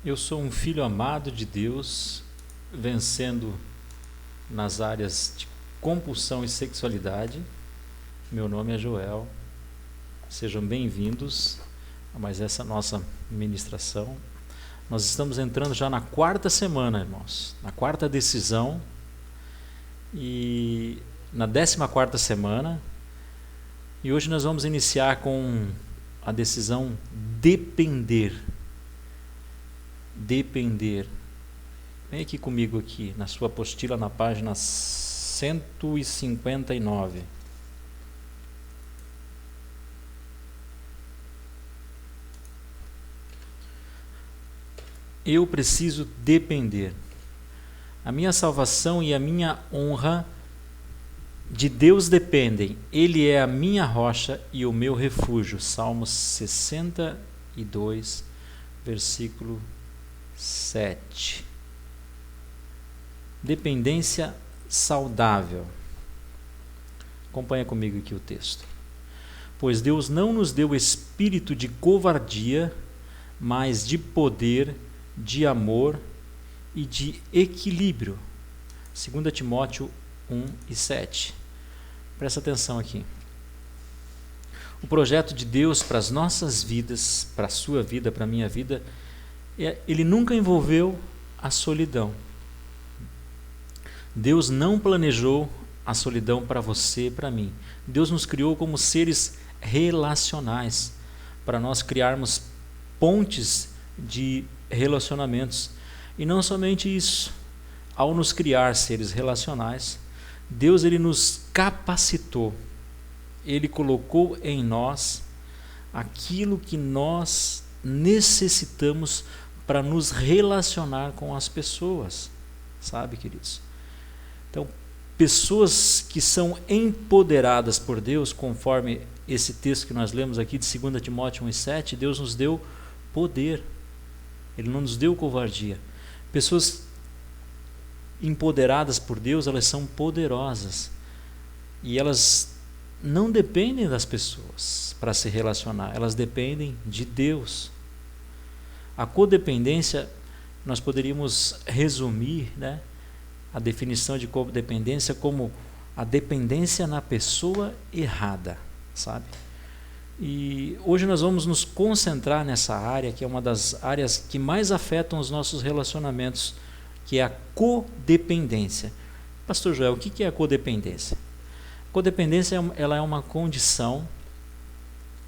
Eu sou um filho amado de Deus, vencendo nas áreas de compulsão e sexualidade. Meu nome é Joel. Sejam bem-vindos a mais essa nossa ministração. Nós estamos entrando já na quarta semana, irmãos, na quarta decisão e na 14ª semana. E hoje nós vamos iniciar com a decisão depender. Depender. Vem aqui comigo aqui na sua apostila na página 159. Eu preciso depender. A minha salvação e a minha honra de Deus dependem. Ele é a minha rocha e o meu refúgio. Salmos 62, versículo 7. Dependência saudável. Acompanha comigo aqui o texto. Pois Deus não nos deu espírito de covardia, mas de poder, de amor e de equilíbrio. 2 Timóteo 1:7. Presta atenção aqui. O projeto de Deus para as nossas vidas, para a sua vida, para a minha vida, ele nunca envolveu a solidão. Deus não planejou a solidão para você e para mim. Deus nos criou como seres relacionais, para nós criarmos pontes de relacionamentos. E não somente isso, ao nos criar seres relacionais, Deus ele nos capacitou, Ele colocou em nós aquilo que nós necessitamos para nos relacionar com as pessoas, sabe, queridos? Então, pessoas que são empoderadas por Deus, conforme esse texto que nós lemos aqui de 2 Timóteo 1:7, Deus nos deu poder, Ele não nos deu covardia. Pessoas empoderadas por Deus, elas são poderosas e elas não dependem das pessoas para se relacionar, elas dependem de Deus. A codependência, nós poderíamos resumir, a definição de codependência como a dependência na pessoa errada, sabe? E hoje nós vamos nos concentrar nessa área, que é uma das áreas que mais afetam os nossos relacionamentos, que é a codependência. Pastor Joel, o que é a codependência? A codependência ela é uma condição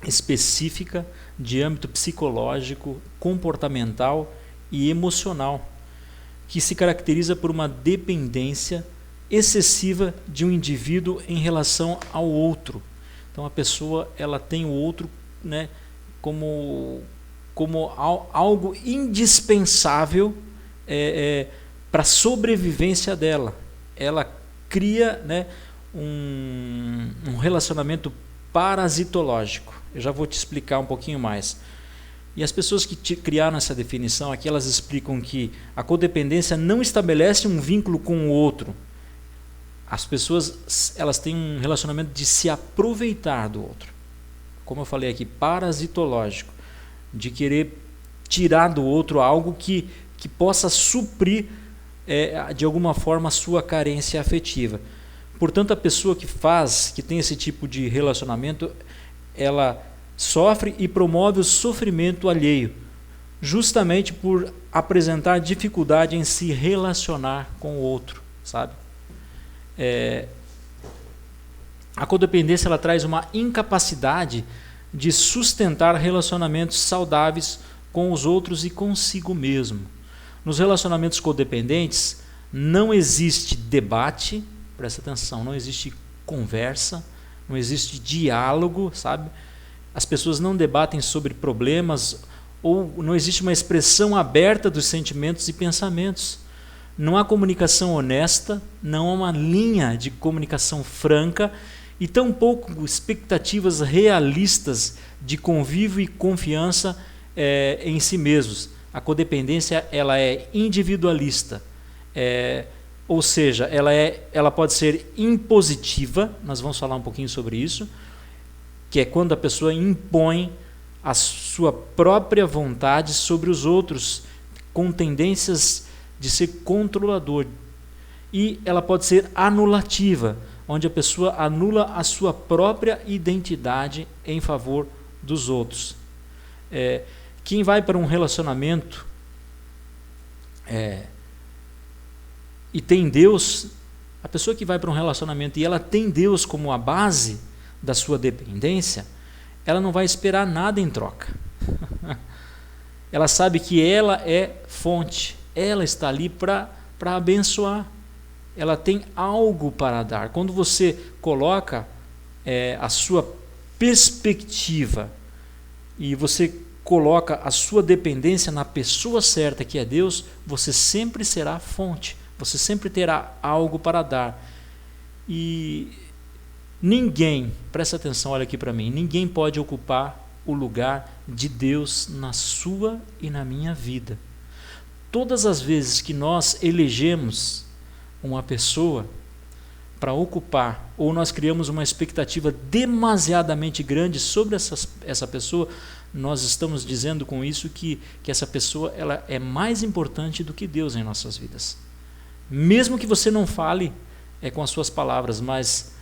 específica de âmbito psicológico, comportamental e emocional, que se caracteriza por uma dependência excessiva de um indivíduo em relação ao outro. Então a pessoa ela tem o outro, como algo indispensável para a sobrevivência dela. Ela cria um relacionamento parasitológico. Eu já vou te explicar um pouquinho mais. E as pessoas que criaram essa definição aqui, elas explicam que a codependência não estabelece um vínculo com o outro. As pessoas elas têm um relacionamento de se aproveitar do outro. Como eu falei aqui, parasitológico, de querer tirar do outro algo que possa suprir de alguma forma a sua carência afetiva. Portanto, a pessoa que tem esse tipo de relacionamento, ela sofre e promove o sofrimento alheio, justamente por apresentar dificuldade em se relacionar com o outro, sabe? A codependência ela traz uma incapacidade de sustentar relacionamentos saudáveis com os outros e consigo mesmo. Nos relacionamentos codependentes não existe debate, presta atenção, não existe conversa, não existe diálogo, sabe? As pessoas não debatem sobre problemas ou não existe uma expressão aberta dos sentimentos e pensamentos. Não há comunicação honesta, não há uma linha de comunicação franca e tampouco expectativas realistas de convívio e confiança em si mesmos. A codependência ela é individualista, ou seja, ela pode ser impositiva, nós vamos falar um pouquinho sobre isso, que é quando a pessoa impõe a sua própria vontade sobre os outros, com tendências de ser controlador. E ela pode ser anulativa, onde a pessoa anula a sua própria identidade em favor dos outros. Quem vai para um relacionamento e tem Deus, a pessoa que vai para um relacionamento e ela tem Deus como a base da sua dependência, ela não vai esperar nada em troca. Ela sabe que ela é fonte, ela está ali para abençoar. Ela tem algo para dar. Quando você coloca a sua perspectiva e você coloca a sua dependência na pessoa certa, que é Deus, você sempre será fonte, você sempre terá algo para dar. E ninguém, presta atenção, olha aqui para mim, ninguém pode ocupar o lugar de Deus na sua e na minha vida. Todas as vezes que nós elegemos uma pessoa para ocupar, ou nós criamos uma expectativa demasiadamente grande sobre essa pessoa, nós estamos dizendo com isso que essa pessoa ela é mais importante do que Deus em nossas vidas. Mesmo que você não fale com as suas palavras, mas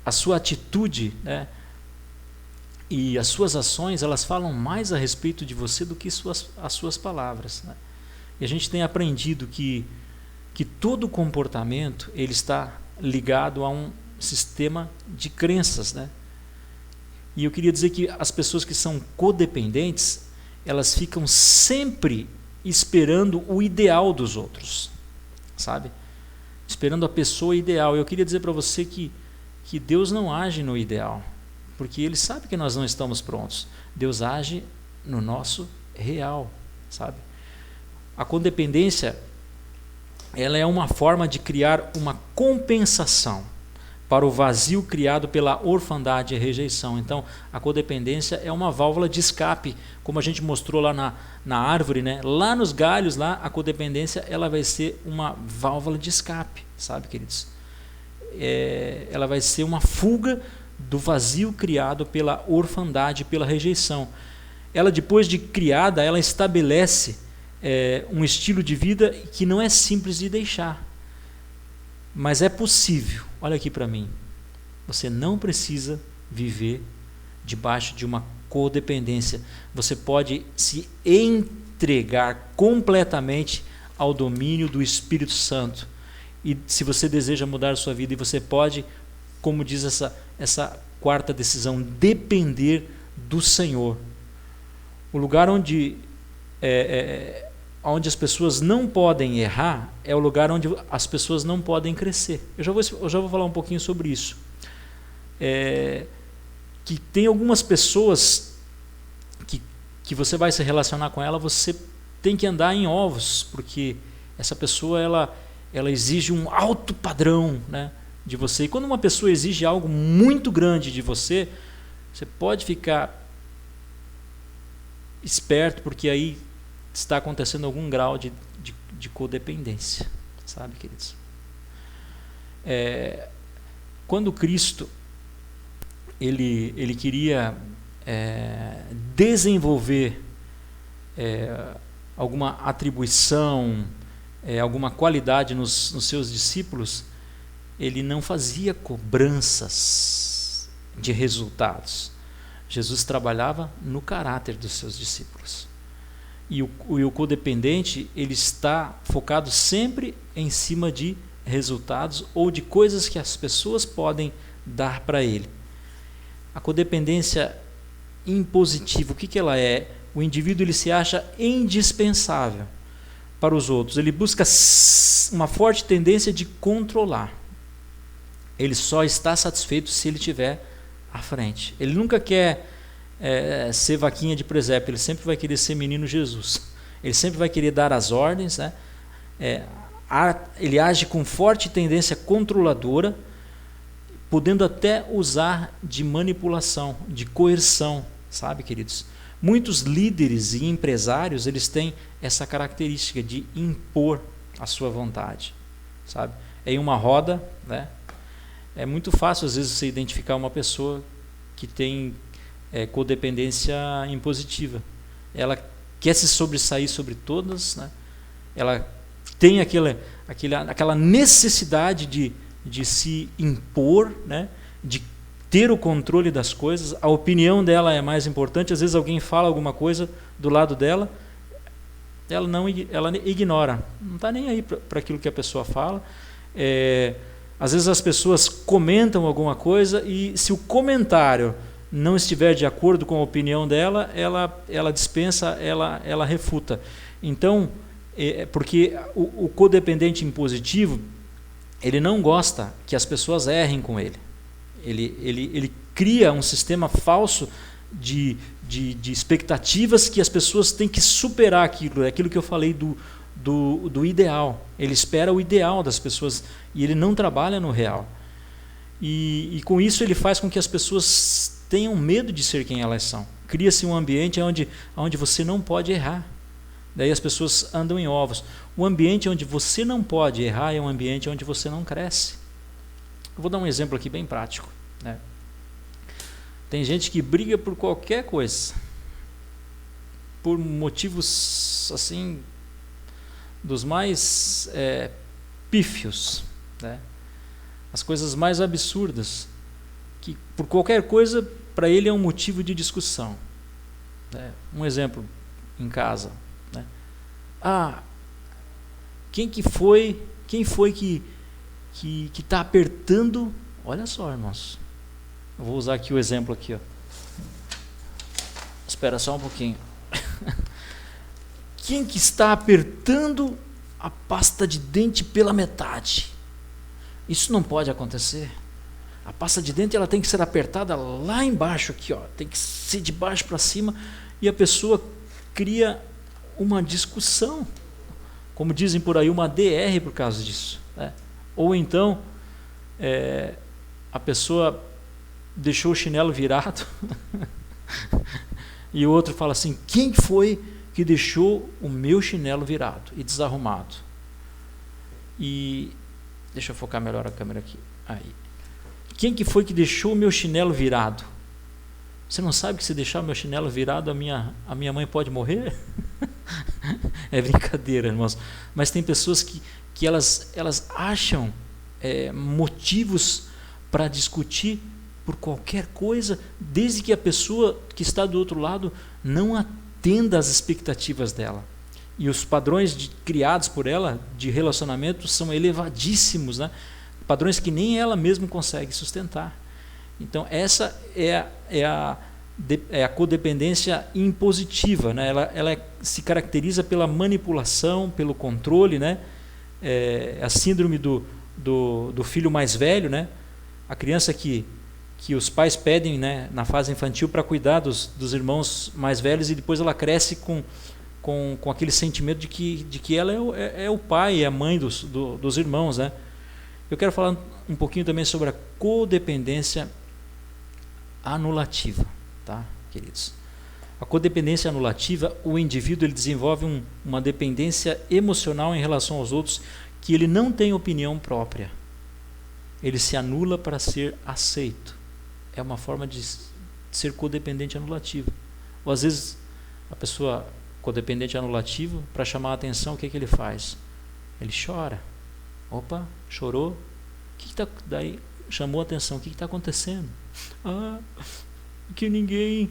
a sua atitude, né, e as suas ações, elas falam mais a respeito de você do que as suas palavras, né? E a gente tem aprendido que todo comportamento ele está ligado a um sistema de crenças, né? E eu queria dizer que as pessoas que são codependentes, elas ficam sempre esperando o ideal dos outros, sabe? Esperando a pessoa ideal. Eu queria dizer para você que Deus não age no ideal, porque Ele sabe que nós não estamos prontos. Deus age no nosso real, sabe? A codependência, ela é uma forma de criar uma compensação para o vazio criado pela orfandade e rejeição. Então, a codependência é uma válvula de escape, como a gente mostrou lá na árvore, né? Lá nos galhos, lá, a codependência ela vai ser uma válvula de escape, sabe, queridos? Ela vai ser uma fuga do vazio criado pela orfandade, pela rejeição. Ela, depois de criada, ela estabelece um estilo de vida que não é simples de deixar, mas é possível. Olha aqui para mim, você não precisa viver debaixo de uma codependência. Você pode se entregar completamente ao domínio do Espírito Santo. E se você deseja mudar a sua vida, e você pode, como diz essa quarta decisão, depender do Senhor. O lugar onde as pessoas não podem errar é o lugar onde as pessoas não podem crescer. Eu já vou falar um pouquinho sobre isso. Que tem algumas pessoas que você vai se relacionar com ela, você tem que andar em ovos, porque essa pessoa ela exige um alto padrão, né, de você. E quando uma pessoa exige algo muito grande de você, você pode ficar esperto, porque aí está acontecendo algum grau de codependência, sabe, queridos? Quando Cristo ele queria desenvolver alguma atribuição, alguma qualidade nos seus discípulos, ele não fazia cobranças de resultados. Jesus trabalhava no caráter dos seus discípulos. E o codependente, ele está focado sempre em cima de resultados ou de coisas que as pessoas podem dar para ele. A codependência impositiva, o que ela é? O indivíduo ele se acha indispensável para os outros. Ele busca uma forte tendência de controlar. Ele só está satisfeito se ele estiver à frente. Ele nunca quer ser vaquinha de presépio, ele sempre vai querer ser menino Jesus. Ele sempre vai querer dar as ordens, né? Ele age com forte tendência controladora, podendo até usar de manipulação, de coerção, sabe, queridos? Muitos líderes e empresários, eles têm essa característica de impor a sua vontade, sabe? Em uma roda, né? É muito fácil às vezes você identificar uma pessoa que tem codependência impositiva. Ela quer se sobressair sobre todas, né? Ela tem aquela necessidade de se impor, né? De ter o controle das coisas. A opinião dela é mais importante. Às vezes alguém fala alguma coisa do lado dela, ela ignora, não está nem aí para aquilo que a pessoa fala. Às vezes as pessoas comentam alguma coisa e se o comentário não estiver de acordo com a opinião dela, ela dispensa, ela refuta. Então, porque o codependente impositivo, ele não gosta que as pessoas errem com ele. Ele cria um sistema falso de expectativas que as pessoas têm que superar aquilo. É aquilo que eu falei do ideal. Ele espera o ideal das pessoas e ele não trabalha no real. E com isso ele faz com que as pessoas tenham medo de ser quem elas são. Cria-se um ambiente onde você não pode errar. Daí as pessoas andam em ovos. O ambiente onde você não pode errar é um ambiente onde você não cresce. Eu vou dar um exemplo aqui bem prático, né? Tem gente que briga por qualquer coisa, por motivos assim dos mais pífios, né? As coisas mais absurdas, que por qualquer coisa para ele é um motivo de discussão, né? Um exemplo em casa, né? Quem foi que está apertando? Olha só, irmãos, eu vou usar aqui o exemplo aqui, ó. Espera só um pouquinho. Quem que está apertando a pasta de dente pela metade? Isso não pode acontecer. A pasta de dente ela tem que ser apertada lá embaixo aqui, ó. Tem que ser de baixo para cima e a pessoa cria uma discussão, como dizem por aí, uma DR por causa disso, né? Ou então a pessoa deixou o chinelo virado e o outro fala assim: quem foi que deixou o meu chinelo virado e desarrumado? E deixa eu focar melhor a câmera aqui. Aí. Quem que foi que deixou o meu chinelo virado? Você não sabe que se deixar o meu chinelo virado, a minha mãe pode morrer? É brincadeira, irmãos. Mas tem pessoas que elas acham motivos para discutir por qualquer coisa, desde que a pessoa que está do outro lado não atenda às expectativas dela. E os padrões criados por ela de relacionamento são elevadíssimos, né? Padrões que nem ela mesma consegue sustentar. Então essa é a codependência impositiva, né? Ela se caracteriza pela manipulação, pelo controle, né? A síndrome do filho mais velho, né? A criança que os pais pedem, né, na fase infantil para cuidar dos irmãos mais velhos, e depois ela cresce com aquele sentimento de que ela é o pai e a mãe dos irmãos, né? Eu quero falar um pouquinho também sobre a codependência anulativa, tá, queridos? A codependência anulativa, o indivíduo ele desenvolve uma dependência emocional em relação aos outros, que ele não tem opinião própria. Ele se anula para ser aceito. É uma forma de ser codependente anulativo. Ou às vezes a pessoa codependente anulativo, para chamar a atenção, o que ele faz? Ele chora. Opa, chorou. Daí chamou a atenção. O que está acontecendo? Que ninguém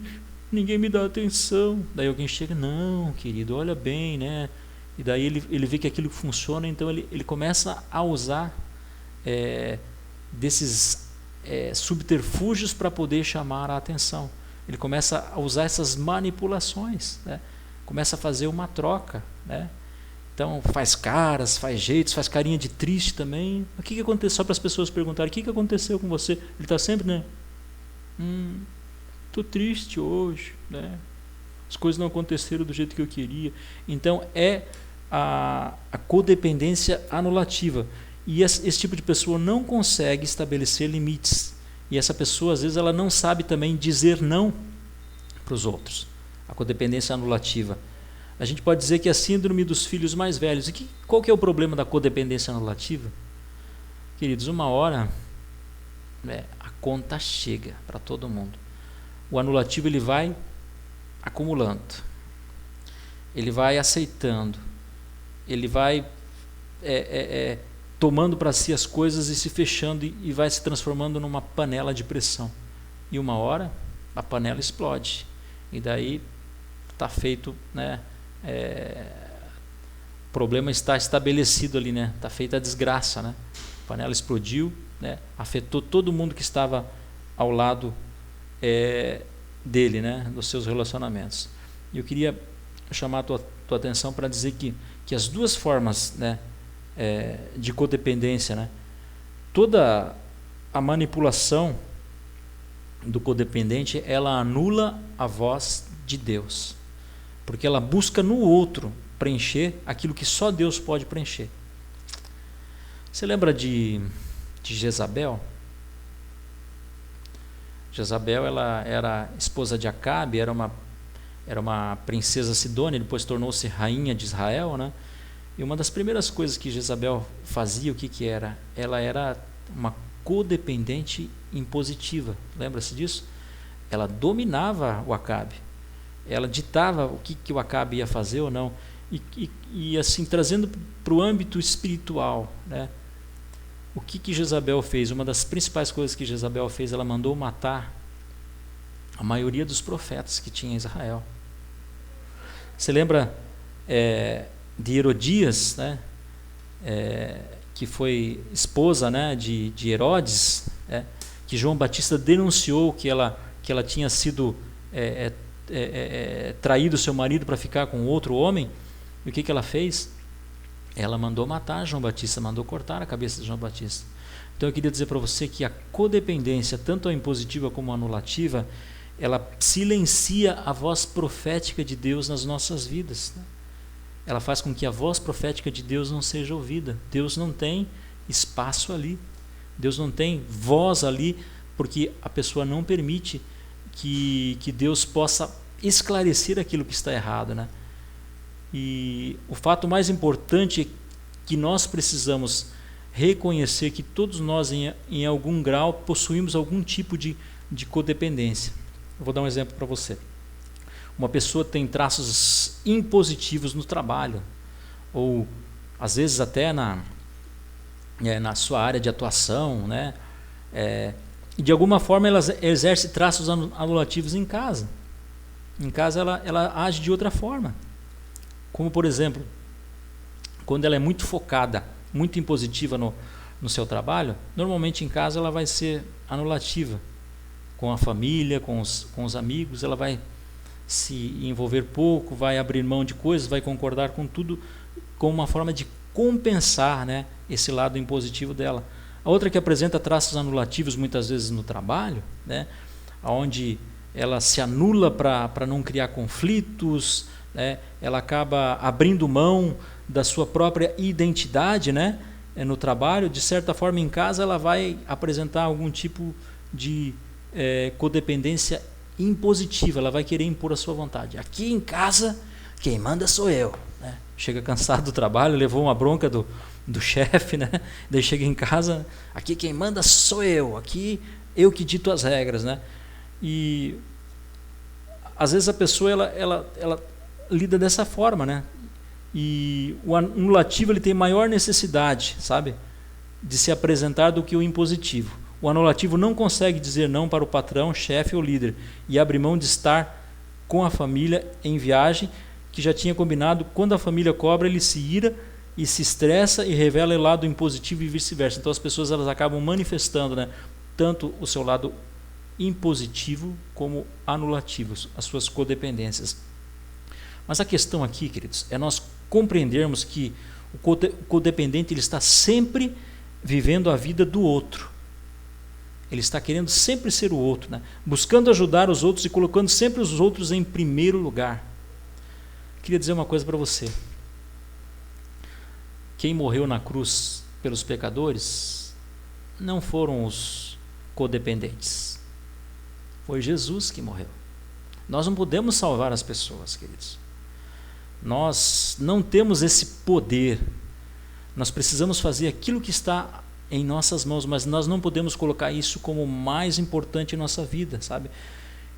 me dá atenção. Daí alguém chega, não, querido, olha bem, né? E daí ele vê que aquilo funciona, então ele começa a usar desses subterfúgios para poder chamar a atenção. Ele começa a usar essas manipulações, né? Começa a fazer uma troca, né? Então faz caras, faz jeitos, faz carinha de triste também. O que aconteceu? Só para as pessoas perguntarem: o que aconteceu com você? Ele está sempre, né? Estou triste hoje, né? As coisas não aconteceram do jeito que eu queria. Então a codependência anulativa. E esse tipo de pessoa não consegue estabelecer limites. E essa pessoa, às vezes, ela não sabe também dizer não para os outros. A codependência anulativa. A gente pode dizer que é a síndrome dos filhos mais velhos. E qual que é o problema da codependência anulativa? Queridos, uma hora a conta chega para todo mundo. O anulativo ele vai acumulando. ele vai aceitando, ele vai tomando para si as coisas e se fechando e vai se transformando numa panela de pressão. E uma hora a panela explode. E daí está feito, né? O problema está estabelecido ali, né? Está feita a desgraça, né? A panela explodiu, né? Afetou todo mundo que estava ao lado dele, né? Dos seus relacionamentos. E eu queria chamar a tua atenção para dizer que as duas formas, né? De codependência, né? Toda a manipulação do codependente, ela anula a voz de Deus, porque ela busca no outro preencher aquilo que só Deus pode preencher. Você lembra de Jezabel? Jezabel, ela era esposa de Acabe, era uma princesa sidônia, depois tornou-se rainha de Israel, né? E uma das primeiras coisas que Jezabel fazia, o que era? Ela era uma codependente impositiva. Lembra-se disso? Ela dominava o Acabe. Ela ditava o que o Acabe ia fazer ou não. E assim, trazendo para o âmbito espiritual, né? O que Jezabel fez? Uma das principais coisas que Jezabel fez, ela mandou matar a maioria dos profetas que tinha em Israel. Você lembra de Herodias, né? Que foi esposa, né? de Herodes, que João Batista denunciou que ela tinha sido traído seu marido para ficar com outro homem. E o que ela fez? Ela mandou matar João Batista, mandou cortar a cabeça de João Batista. Então eu queria dizer para você que a codependência, tanto a impositiva como a anulativa, ela silencia a voz profética de Deus nas nossas vidas, né? Ela faz com que a voz profética de Deus não seja ouvida. Deus não tem espaço ali. Deus não tem voz ali, porque a pessoa não permite que Deus possa esclarecer aquilo que está errado, né? E o fato mais importante é que nós precisamos reconhecer que todos nós, em algum grau, possuímos algum tipo de codependência. Eu vou dar um exemplo para você. Uma pessoa tem traços impositivos no trabalho, ou às vezes até na sua área de atuação, né? E de alguma forma ela exerce traços anulativos em casa. Em casa ela age de outra forma. Como, por exemplo, quando ela é muito focada, muito impositiva no seu trabalho, normalmente em casa ela vai ser anulativa. Com a família, com os amigos, ela vai se envolver pouco, vai abrir mão de coisas, vai concordar com tudo, com uma forma de compensar, né, esse lado impositivo dela. A outra que apresenta traços anulativos muitas vezes no trabalho, né, onde ela se anula para não criar conflitos, né, ela acaba abrindo mão da sua própria identidade, né, no trabalho. De certa forma, em casa, ela vai apresentar algum tipo de codependência impositiva, ela vai querer impor a sua vontade. Aqui em casa, quem manda sou eu, né? Chega cansado do trabalho, levou uma bronca do chefe, né? Daí chega em casa, aqui quem manda sou eu, aqui eu que dito as regras, né? E às vezes a pessoa ela lida dessa forma, né? E o anulativo ele tem maior necessidade, sabe, de se apresentar do que o impositivo. O anulativo não consegue dizer não para o patrão, chefe ou líder e abre mão de estar com a família em viagem, que já tinha combinado. Quando a família cobra, ele se ira e se estressa e revela o lado impositivo e vice-versa. Então as pessoas elas acabam manifestando, né, tanto o seu lado impositivo como anulativo, as suas codependências. Mas a questão aqui, queridos, é nós compreendermos que o codependente ele está sempre vivendo a vida do outro. Ele está querendo sempre ser o outro, né? Buscando ajudar os outros e colocando sempre os outros em primeiro lugar. Queria dizer uma coisa para você. Quem morreu na cruz pelos pecadores não foram os codependentes. Foi Jesus que morreu. Nós não podemos salvar as pessoas, queridos. Nós não temos esse poder. Nós precisamos fazer aquilo que está em nossas mãos, mas nós não podemos colocar isso como o mais importante em nossa vida, sabe?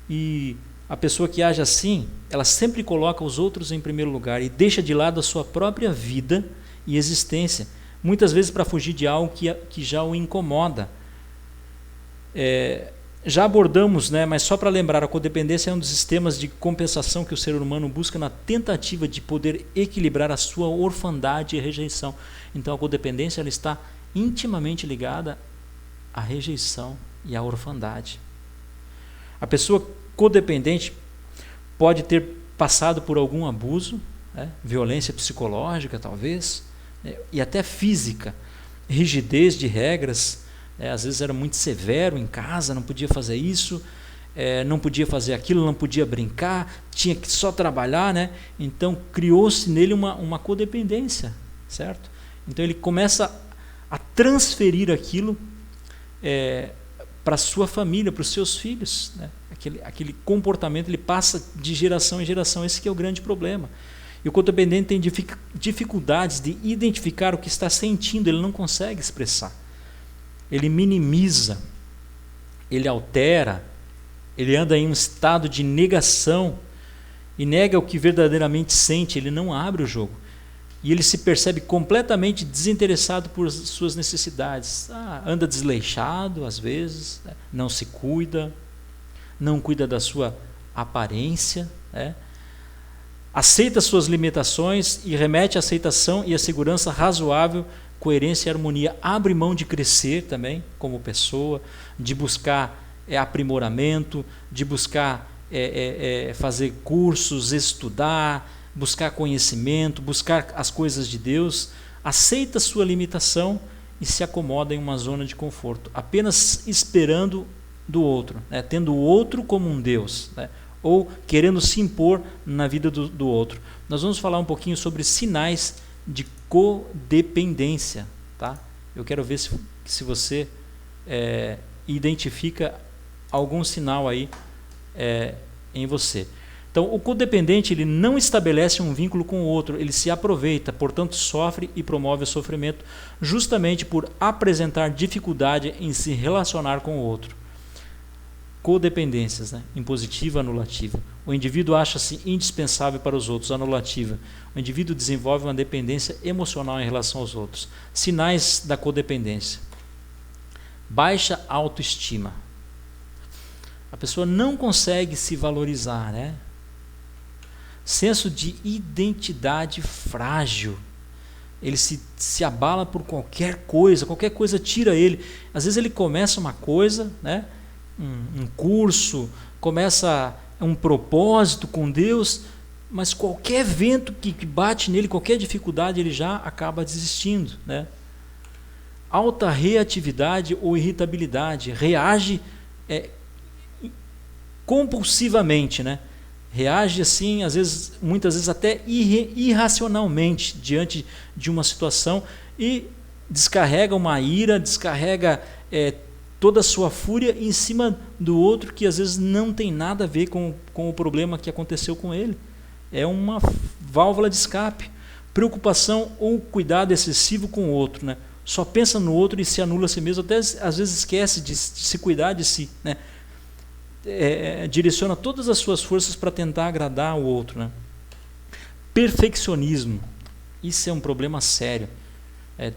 E A pessoa que age assim, ela sempre coloca os outros em primeiro lugar e deixa de lado a sua própria vida e existência, muitas vezes para fugir de algo que já o incomoda. Já abordamos, né, mas só para lembrar, a codependência é um dos sistemas de compensação que o ser humano busca na tentativa de poder equilibrar a sua orfandade e rejeição. Então a codependência ela está intimamente ligada à rejeição e à orfandade. A pessoa codependente pode ter passado por algum abuso, né, violência psicológica talvez, né, e até física, rigidez de regras, às vezes era muito severo em casa, não podia fazer isso, não podia fazer aquilo, não podia brincar, tinha que só trabalhar, né? Então criou-se nele uma codependência, certo? Então ele começa a transferir aquilo para a sua família, para os seus filhos, né? Aquele comportamento ele passa de geração em geração, esse que é o grande problema. E o codependente tem dificuldades de identificar o que está sentindo, ele não consegue expressar. Ele minimiza, ele altera, ele anda em um estado de negação e nega o que verdadeiramente sente, ele não abre o jogo. E ele se percebe completamente desinteressado por suas necessidades. Anda desleixado às vezes, né? Não se cuida, não cuida da sua aparência, né? Aceita suas limitações e remete à aceitação e à segurança razoável, coerência e harmonia. Abre mão de crescer também como pessoa, de buscar aprimoramento, de buscar fazer cursos, estudar, buscar conhecimento, buscar as coisas de Deus. Aceita sua limitação e se acomoda em uma zona de conforto, apenas esperando do outro, né? Tendo o outro como um Deus, né? Ou querendo se impor na vida do outro. Nós vamos falar um pouquinho sobre sinais de codependência, tá? Eu quero ver se você identifica algum sinal aí em você. Então, o codependente ele não estabelece um vínculo com o outro, ele se aproveita, portanto sofre e promove o sofrimento justamente por apresentar dificuldade em se relacionar com o outro. Codependências, né? Impositiva, anulativa. O indivíduo acha-se indispensável para os outros, anulativa. O indivíduo desenvolve uma dependência emocional em relação aos outros. Sinais da codependência. Baixa autoestima. A pessoa não consegue se valorizar, né? Senso de identidade frágil. Ele se abala por qualquer coisa tira ele. Às vezes ele começa uma coisa, né? Um curso, começa um propósito com Deus, mas qualquer vento que bate nele, qualquer dificuldade, ele já acaba desistindo, né? Alta reatividade ou irritabilidade, reage compulsivamente, né? Reage assim, muitas vezes até irracionalmente diante de uma situação e descarrega uma ira, descarrega toda a sua fúria em cima do outro que às vezes não tem nada a ver com o problema que aconteceu com ele. É uma válvula de escape. Preocupação ou cuidado excessivo com o outro, né? Só pensa no outro e se anula a si mesmo, até às vezes esquece de se cuidar de si, né? Direciona todas as suas forças para tentar agradar o outro, né? Perfeccionismo. Isso é um problema sério.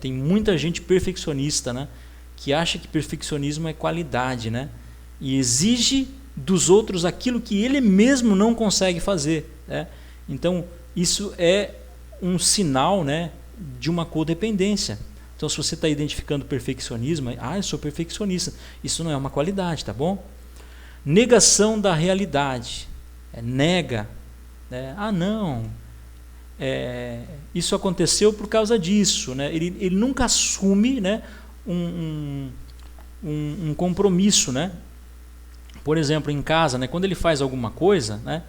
Tem muita gente perfeccionista, né? Que acha que perfeccionismo é qualidade, né? E exige dos outros aquilo que ele mesmo não consegue fazer, né? Então, isso é um sinal, né, de uma codependência. Então, se você está identificando perfeccionismo, eu sou perfeccionista. Isso não é uma qualidade, tá bom? Negação da realidade. Nega. Né? Não. Isso aconteceu por causa disso, né? Ele nunca assume, né, um compromisso, né? Por exemplo, em casa, né, quando ele faz alguma coisa, né,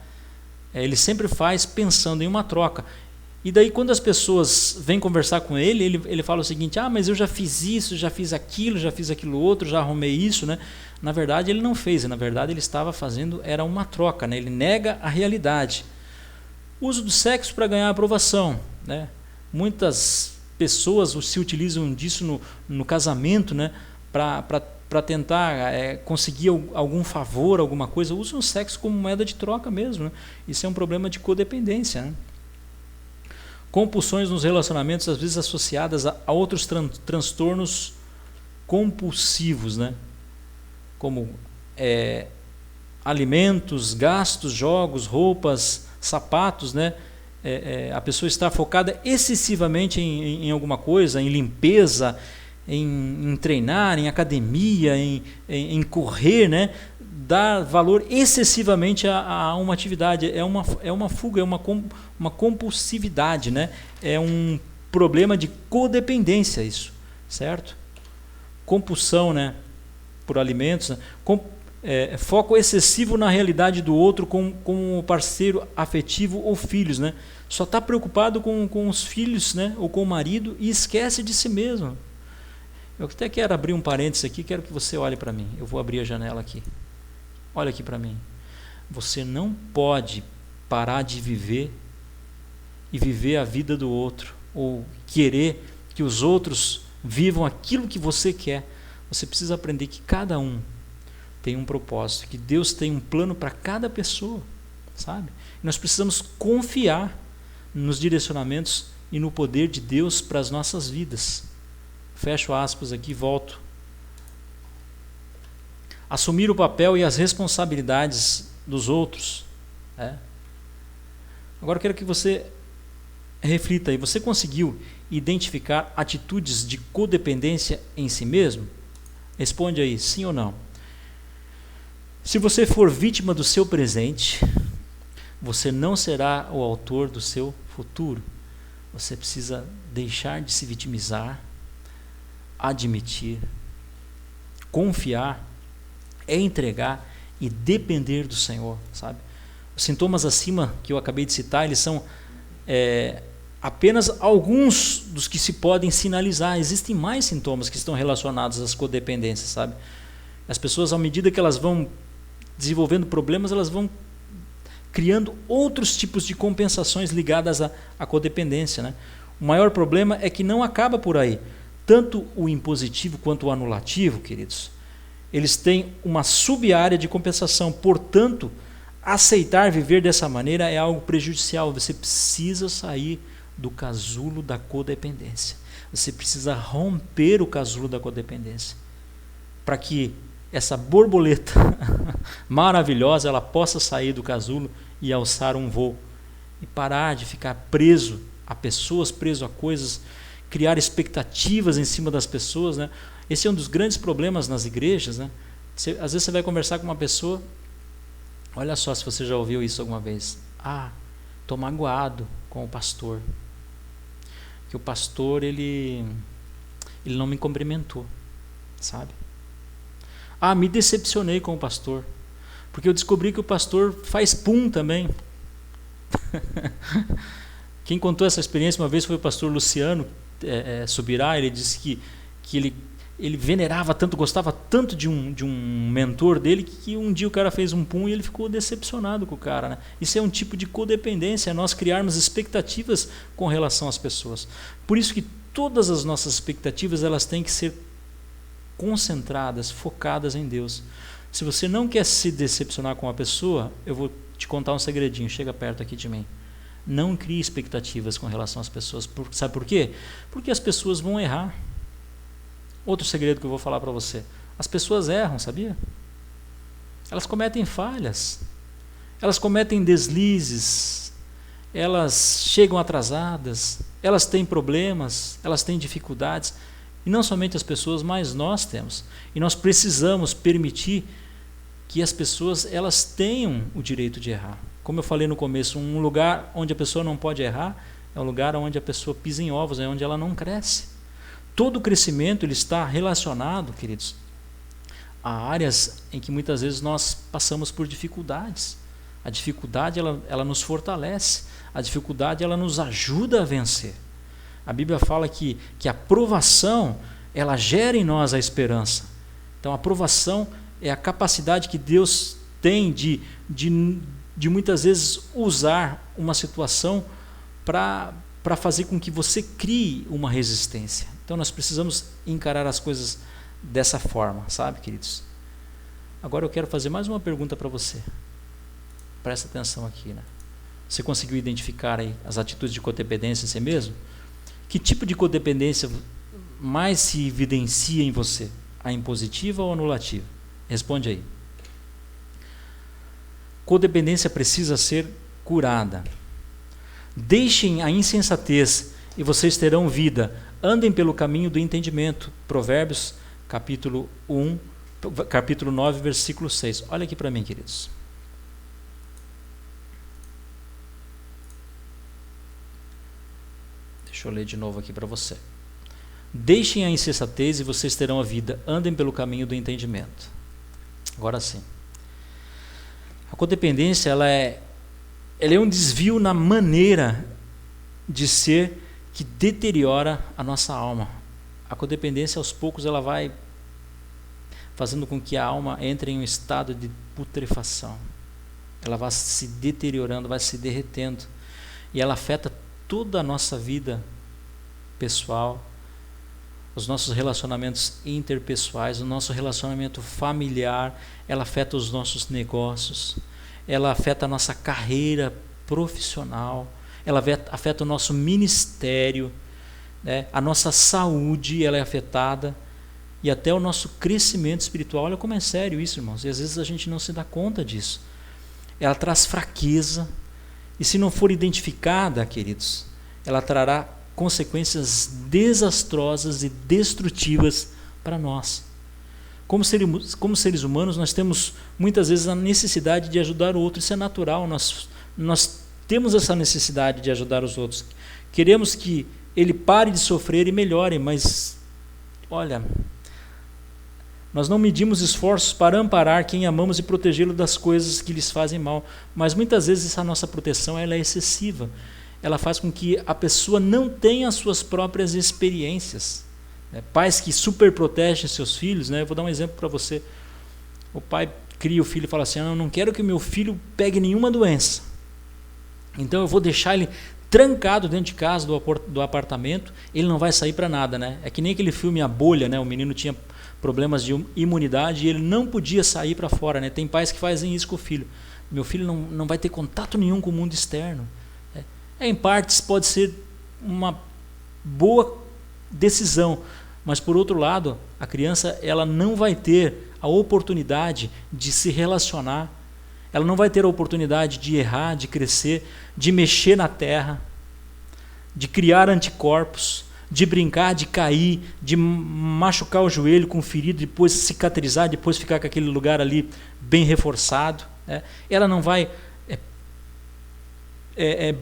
ele sempre faz pensando em uma troca. E daí quando as pessoas vêm conversar com ele fala o seguinte: mas eu já fiz isso, já fiz aquilo outro, já arrumei isso, né? Na verdade ele não fez, na verdade ele estava fazendo, era uma troca, né? Ele nega a realidade. Uso do sexo para ganhar aprovação, né? Muitas pessoas se utilizam disso no casamento, né? Para para tentar conseguir algum favor, alguma coisa, usam o sexo como moeda de troca mesmo, né? Isso é um problema de codependência, né? Compulsões nos relacionamentos, às vezes associadas a outros transtornos compulsivos, né? Como alimentos, gastos, jogos, roupas, sapatos, né? A pessoa está focada excessivamente em alguma coisa, em limpeza, em treinar, em academia, em correr, né? Dar valor excessivamente a uma atividade. É uma fuga, é uma compulsividade, né? É um problema de codependência isso, certo? Compulsão, né? Por alimentos, né? Foco excessivo na realidade do outro como parceiro afetivo ou filhos, né? Só está preocupado com os filhos, né? Ou com o marido e esquece de si mesmo. Eu até quero abrir um parênteses aqui, quero que você olhe para mim. Eu vou abrir a janela aqui. Olha aqui para mim. Você não pode parar de viver e viver a vida do outro, ou querer que os outros vivam aquilo que você quer. Você precisa aprender que cada um tem um propósito, que Deus tem um plano para cada pessoa, sabe? Nós precisamos confiar nos direcionamentos e no poder de Deus para as nossas vidas. Fecho aspas aqui e volto. Assumir o papel e as responsabilidades dos outros. Agora eu quero que você reflita aí. Você conseguiu identificar atitudes de codependência em si mesmo? Responde aí, sim ou não. Se você for vítima do seu presente, você não será o autor do seu futuro. Você precisa deixar de se vitimizar, admitir, confiar, entregar e depender do Senhor, sabe? Os sintomas acima que eu acabei de citar, eles são apenas alguns dos que se podem sinalizar. Existem mais sintomas que estão relacionados às codependências, sabe? As pessoas, à medida que elas vão desenvolvendo problemas, elas vão criando outros tipos de compensações ligadas à codependência, né? O maior problema é que não acaba por aí. Tanto o impositivo quanto o anulativo, queridos, eles têm uma sub-área de compensação. Portanto, aceitar viver dessa maneira é algo prejudicial. Você precisa sair do casulo da codependência. Você precisa romper o casulo da codependência para que essa borboleta maravilhosa ela possa sair do casulo e alçar um voo e parar de ficar preso a pessoas, preso a coisas, criar expectativas em cima das pessoas, né? Esse é um dos grandes problemas nas igrejas, né? Às vezes você vai conversar com uma pessoa, olha só se você já ouviu isso alguma vez. Estou magoado com o pastor, que o pastor ele não me cumprimentou, sabe? Me decepcionei com o pastor, porque eu descobri que o pastor faz pum também. Quem contou essa experiência uma vez foi o pastor Luciano Subirá. Ele disse que ele venerava tanto, gostava tanto de um mentor dele, que um dia o cara fez um pum e ele ficou decepcionado com o cara, né? Isso é um tipo de codependência, é nós criarmos expectativas com relação às pessoas. Por isso que todas as nossas expectativas elas têm que ser concentradas, focadas em Deus. Se você não quer se decepcionar com uma pessoa, eu vou te contar um segredinho, chega perto aqui de mim. Não crie expectativas com relação às pessoas. Sabe por quê? Porque as pessoas vão errar. Outro segredo que eu vou falar para você. As pessoas erram, sabia? Elas cometem falhas. Elas cometem deslizes. Elas chegam atrasadas. Elas têm problemas. Elas têm dificuldades. E não somente as pessoas, mas nós temos. E nós precisamos permitir que as pessoas elas tenham o direito de errar. Como eu falei no começo, um lugar onde a pessoa não pode errar é um lugar onde a pessoa pisa em ovos, é onde ela não cresce. Todo o crescimento ele está relacionado, queridos, a áreas em que muitas vezes nós passamos por dificuldades. A dificuldade ela nos fortalece, a dificuldade ela nos ajuda a vencer. A Bíblia fala que a provação ela gera em nós a esperança. Então a provação é a capacidade que Deus tem de muitas vezes usar uma situação para fazer com que você crie uma resistência. Então nós precisamos encarar as coisas dessa forma, sabe, queridos? Agora eu quero fazer mais uma pergunta para você. Presta atenção aqui, né? Você conseguiu identificar aí as atitudes de codependência em si mesmo? Que tipo de codependência mais se evidencia em você? A impositiva ou a anulativa? Responde aí. Codependência precisa ser curada. Deixem a insensatez e vocês terão vida. Andem pelo caminho do entendimento. Provérbios, capítulo 9, versículo 6. Olha aqui para mim, queridos. Deixa eu ler de novo aqui para você. Deixem a insensatez e vocês terão a vida. Andem pelo caminho do entendimento. Agora sim. A codependência ela é um desvio na maneira de ser que deteriora a nossa alma. A codependência, aos poucos, ela vai fazendo com que a alma entre em um estado de putrefação. Ela vai se deteriorando, vai se derretendo. E ela afeta toda a nossa vida pessoal, os nossos relacionamentos interpessoais, o nosso relacionamento familiar, ela afeta os nossos negócios, ela afeta a nossa carreira profissional, ela afeta o nosso ministério, né? A nossa saúde ela é afetada e até o nosso crescimento espiritual. Olha como é sério isso, irmãos, e às vezes a gente não se dá conta disso. Ela traz fraqueza e se não for identificada, queridos, ela trará consequências desastrosas e destrutivas para nós. Como seres humanos, nós temos muitas vezes a necessidade de ajudar o outro. Isso é natural, nós temos essa necessidade de ajudar os outros. Queremos que ele pare de sofrer e melhore, mas, olha, nós não medimos esforços para amparar quem amamos e protegê-lo das coisas que lhes fazem mal. Mas muitas vezes essa nossa proteção ela é excessiva. Ela faz com que a pessoa não tenha as suas próprias experiências. Pais que superprotegem seus filhos, né? Eu vou dar um exemplo para você. O pai cria o filho e fala assim: eu não quero que o meu filho pegue nenhuma doença. Então eu vou deixar ele trancado dentro de casa, do apartamento, ele não vai sair para nada, né? É que nem aquele filme A Bolha, né? O menino tinha problemas de imunidade e ele não podia sair para fora, né? Tem pais que fazem isso com o filho. Meu filho não vai ter contato nenhum com o mundo externo. Em partes pode ser uma boa decisão, mas por outro lado, a criança ela não vai ter a oportunidade de se relacionar, ela não vai ter a oportunidade de errar, de crescer, de mexer na terra, de criar anticorpos, de brincar, de cair, de machucar o joelho com ferido, depois cicatrizar, depois ficar com aquele lugar ali bem reforçado, né? Ela não vai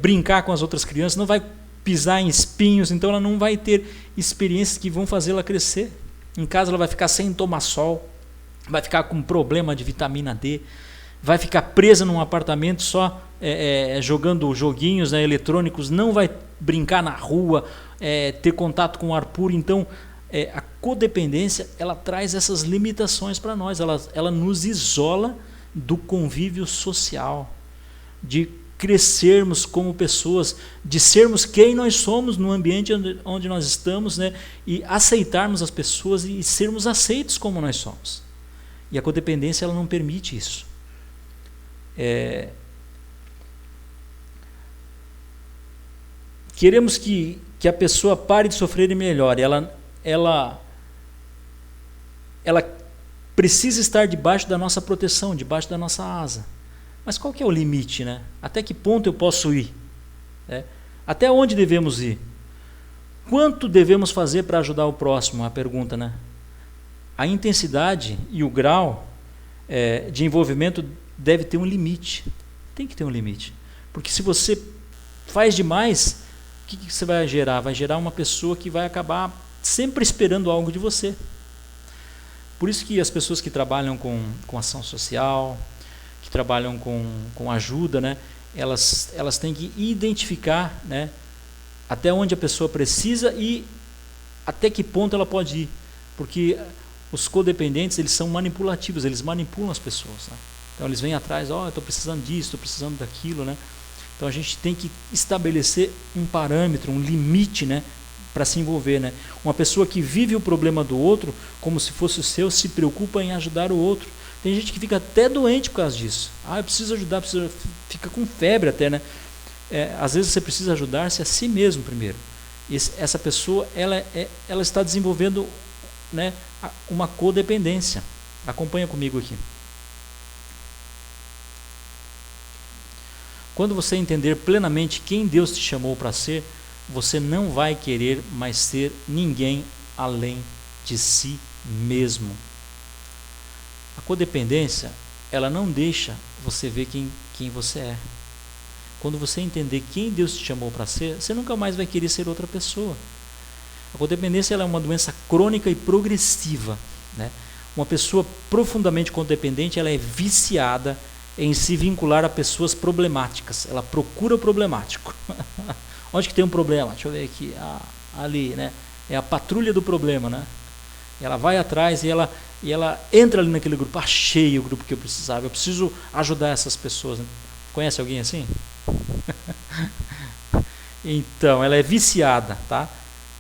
brincar com as outras crianças, não vai pisar em espinhos, então ela não vai ter experiências que vão fazê-la crescer. Em casa ela vai ficar sem tomar sol, vai ficar com problema de vitamina D, vai ficar presa num apartamento só jogando joguinhos, né, eletrônicos, não vai brincar na rua, ter contato com o ar puro. Então a codependência ela traz essas limitações para nós, ela nos isola do convívio social, de crescermos como pessoas, de sermos quem nós somos no ambiente onde nós estamos, né? E aceitarmos as pessoas e sermos aceitos como nós somos. E a codependência ela não permite isso. Queremos que a pessoa pare de sofrer e melhore. Ela precisa estar debaixo da nossa proteção, debaixo da nossa asa. Mas qual que é o limite, né? Até que ponto eu posso ir? Até onde devemos ir? Quanto devemos fazer para ajudar o próximo? A pergunta, né? A intensidade e o grau de envolvimento deve ter um limite. Tem que ter um limite. Porque se você faz demais, o que você vai gerar? Vai gerar uma pessoa que vai acabar sempre esperando algo de você. Por isso que as pessoas que trabalham com ação social, que trabalham com ajuda, né, elas têm que identificar, né, até onde a pessoa precisa e até que ponto ela pode ir. Porque os codependentes, eles são manipulativos, eles manipulam as pessoas, né? Então eles vêm atrás, eu estou precisando disso, estou precisando daquilo, né? Então a gente tem que estabelecer um parâmetro, um limite, né, para se envolver, né? Uma pessoa que vive o problema do outro como se fosse o seu, se preocupa em ajudar o outro. Tem gente que fica até doente por causa disso. Eu preciso ajudar, fica com febre até, né? Às vezes você precisa ajudar-se a si mesmo primeiro. Essa pessoa, ela está desenvolvendo, né, uma codependência. Acompanha comigo aqui. Quando você entender plenamente quem Deus te chamou para ser, você não vai querer mais ser ninguém além de si mesmo. A codependência, ela não deixa você ver quem você é. Quando você entender quem Deus te chamou para ser, você nunca mais vai querer ser outra pessoa. A codependência, ela é uma doença crônica e progressiva, né? Uma pessoa profundamente codependente, ela é viciada em se vincular a pessoas problemáticas. Ela procura o problemático. Onde que tem um problema? Deixa eu ver aqui. Ali, né? É a patrulha do problema, né? Ela vai atrás e ela entra ali naquele grupo. Achei o grupo que eu precisava. Eu preciso ajudar essas pessoas. Conhece alguém assim? Então, ela é viciada, tá?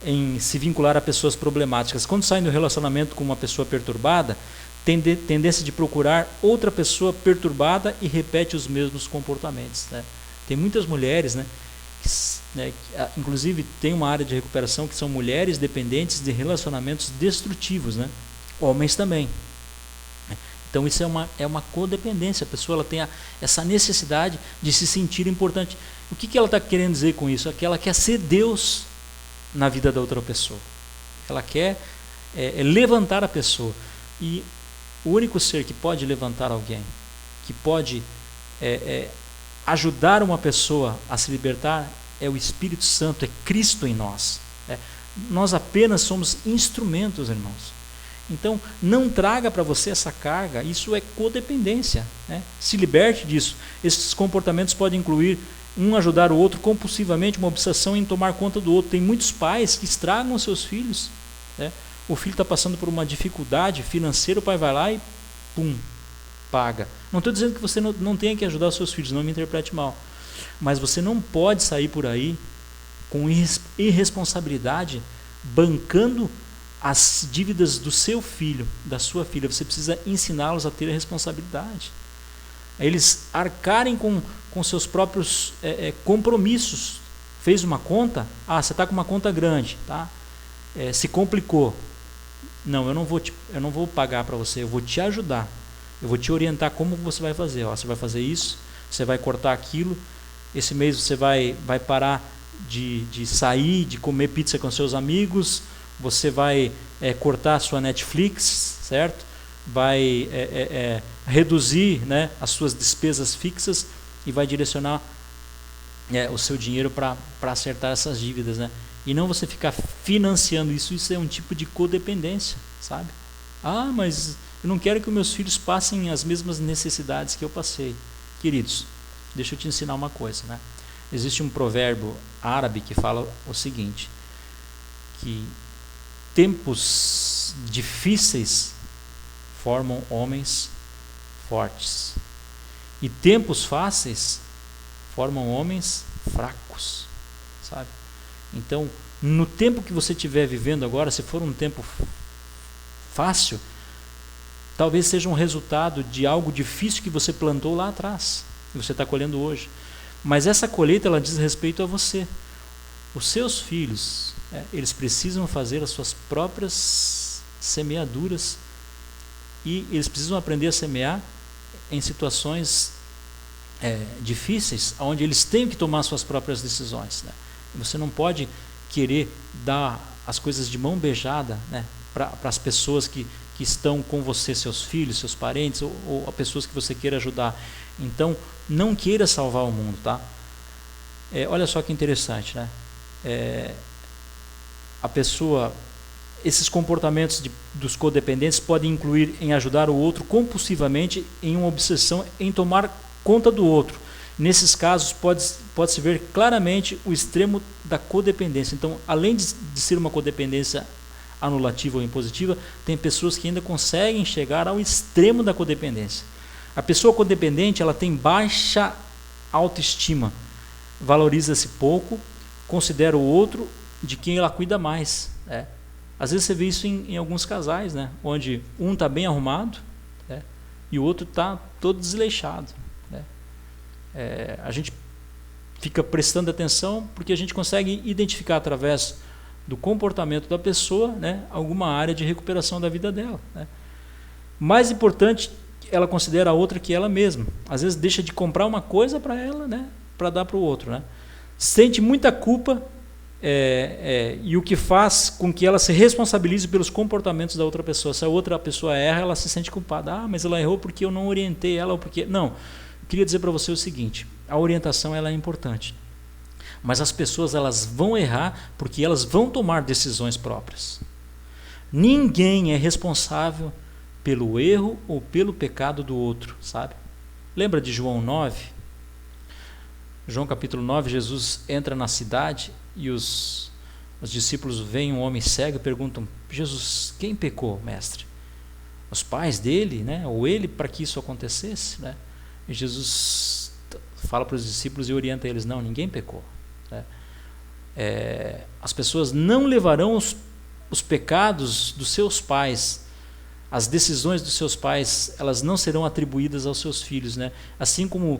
Em se vincular a pessoas problemáticas. Quando sai do relacionamento com uma pessoa perturbada, tem tendência de procurar outra pessoa perturbada e repete os mesmos comportamentos, né? Tem muitas mulheres, né, inclusive tem uma área de recuperação que são mulheres dependentes de relacionamentos destrutivos, né? Homens também. Então isso é uma codependência. A pessoa ela tem essa necessidade de se sentir importante. O que ela está querendo dizer com isso? É que ela quer ser Deus na vida da outra pessoa. Ela quer levantar a pessoa. E o único ser que pode levantar alguém, que pode ajudar uma pessoa a se libertar, é o Espírito Santo, é Cristo em nós. Nós apenas somos instrumentos, irmãos. Então, não traga para você essa carga, isso é codependência, né? Se liberte disso. Esses comportamentos podem incluir ajudar o outro compulsivamente, uma obsessão em tomar conta do outro. Tem muitos pais que estragam os seus filhos, né? O filho está passando por uma dificuldade financeira, o pai vai lá e pum, paga. Não estou dizendo que você não tenha que ajudar os seus filhos, não me interprete mal. Mas você não pode sair por aí com irresponsabilidade, bancando as dívidas do seu filho, da sua filha. Você precisa ensiná-los a ter a responsabilidade. Eles arcarem com seus próprios compromissos. Fez uma conta? Você está com uma conta grande, tá? Se complicou. Não, eu não vou pagar para você, eu vou te ajudar. Eu vou te orientar como você vai fazer. Você vai fazer isso, você vai cortar aquilo. Esse mês você vai parar de sair, de comer pizza com seus amigos. Você vai cortar a sua Netflix, certo? Vai reduzir, né, as suas despesas fixas e vai direcionar o seu dinheiro para acertar essas dívidas, né? E não você ficar financiando isso. Isso é um tipo de codependência, sabe? Mas eu não quero que os meus filhos passem as mesmas necessidades que eu passei. Queridos, deixa eu te ensinar uma coisa, né? Existe um provérbio árabe que fala o seguinte, que tempos difíceis formam homens fortes e tempos fáceis formam homens fracos, sabe? Então, no tempo que você estiver vivendo agora, se for um tempo fácil, talvez seja um resultado de algo difícil que você plantou lá atrás e você está colhendo hoje. Mas essa colheita, ela diz respeito a você. Os seus filhos, eles precisam fazer as suas próprias semeaduras e eles precisam aprender a semear em situações difíceis, onde eles têm que tomar suas próprias decisões, né? Você não pode querer dar as coisas de mão beijada, né, para as pessoas que estão com você, seus filhos, seus parentes ou a pessoas que você queira ajudar. Então, não queira salvar o mundo, tá? Olha só que interessante, né? A pessoa, esses comportamentos dos codependentes podem incluir em ajudar o outro compulsivamente, em uma obsessão em tomar conta do outro. Nesses casos, pode-se ver claramente o extremo da codependência. Então, além de ser uma codependência anulativa ou impositiva, tem pessoas que ainda conseguem chegar ao extremo da codependência. A pessoa codependente, ela tem baixa autoestima, valoriza-se pouco, considera o outro de quem ela cuida mais. Né? Às vezes você vê isso em alguns casais, né? Onde um está bem arrumado, né? E o outro está todo desleixado. Né? A gente fica prestando atenção porque a gente consegue identificar através do comportamento da pessoa, né, alguma área de recuperação da vida dela. Né? Mais importante, ela considera a outra que ela mesma. Às vezes deixa de comprar uma coisa para ela, né, para dar para o outro. Né? Sente muita culpa e o que faz com que ela se responsabilize pelos comportamentos da outra pessoa. Se a outra pessoa erra, ela se sente culpada. Mas ela errou porque eu não orientei ela. Ou porque... Não, eu queria dizer para você o seguinte, a orientação ela é importante. Mas as pessoas elas vão errar porque elas vão tomar decisões próprias. Ninguém é responsável pelo erro ou pelo pecado do outro, sabe? Lembra de João 9? João capítulo 9, Jesus entra na cidade e os discípulos veem um homem cego e perguntam: Jesus, quem pecou, mestre? Os pais dele, né? Ou ele, para que isso acontecesse? Né? E Jesus fala para os discípulos e orienta eles: não, ninguém pecou. Né? As pessoas não levarão os pecados dos seus pais, as decisões dos seus pais, elas não serão atribuídas aos seus filhos. Né? Assim como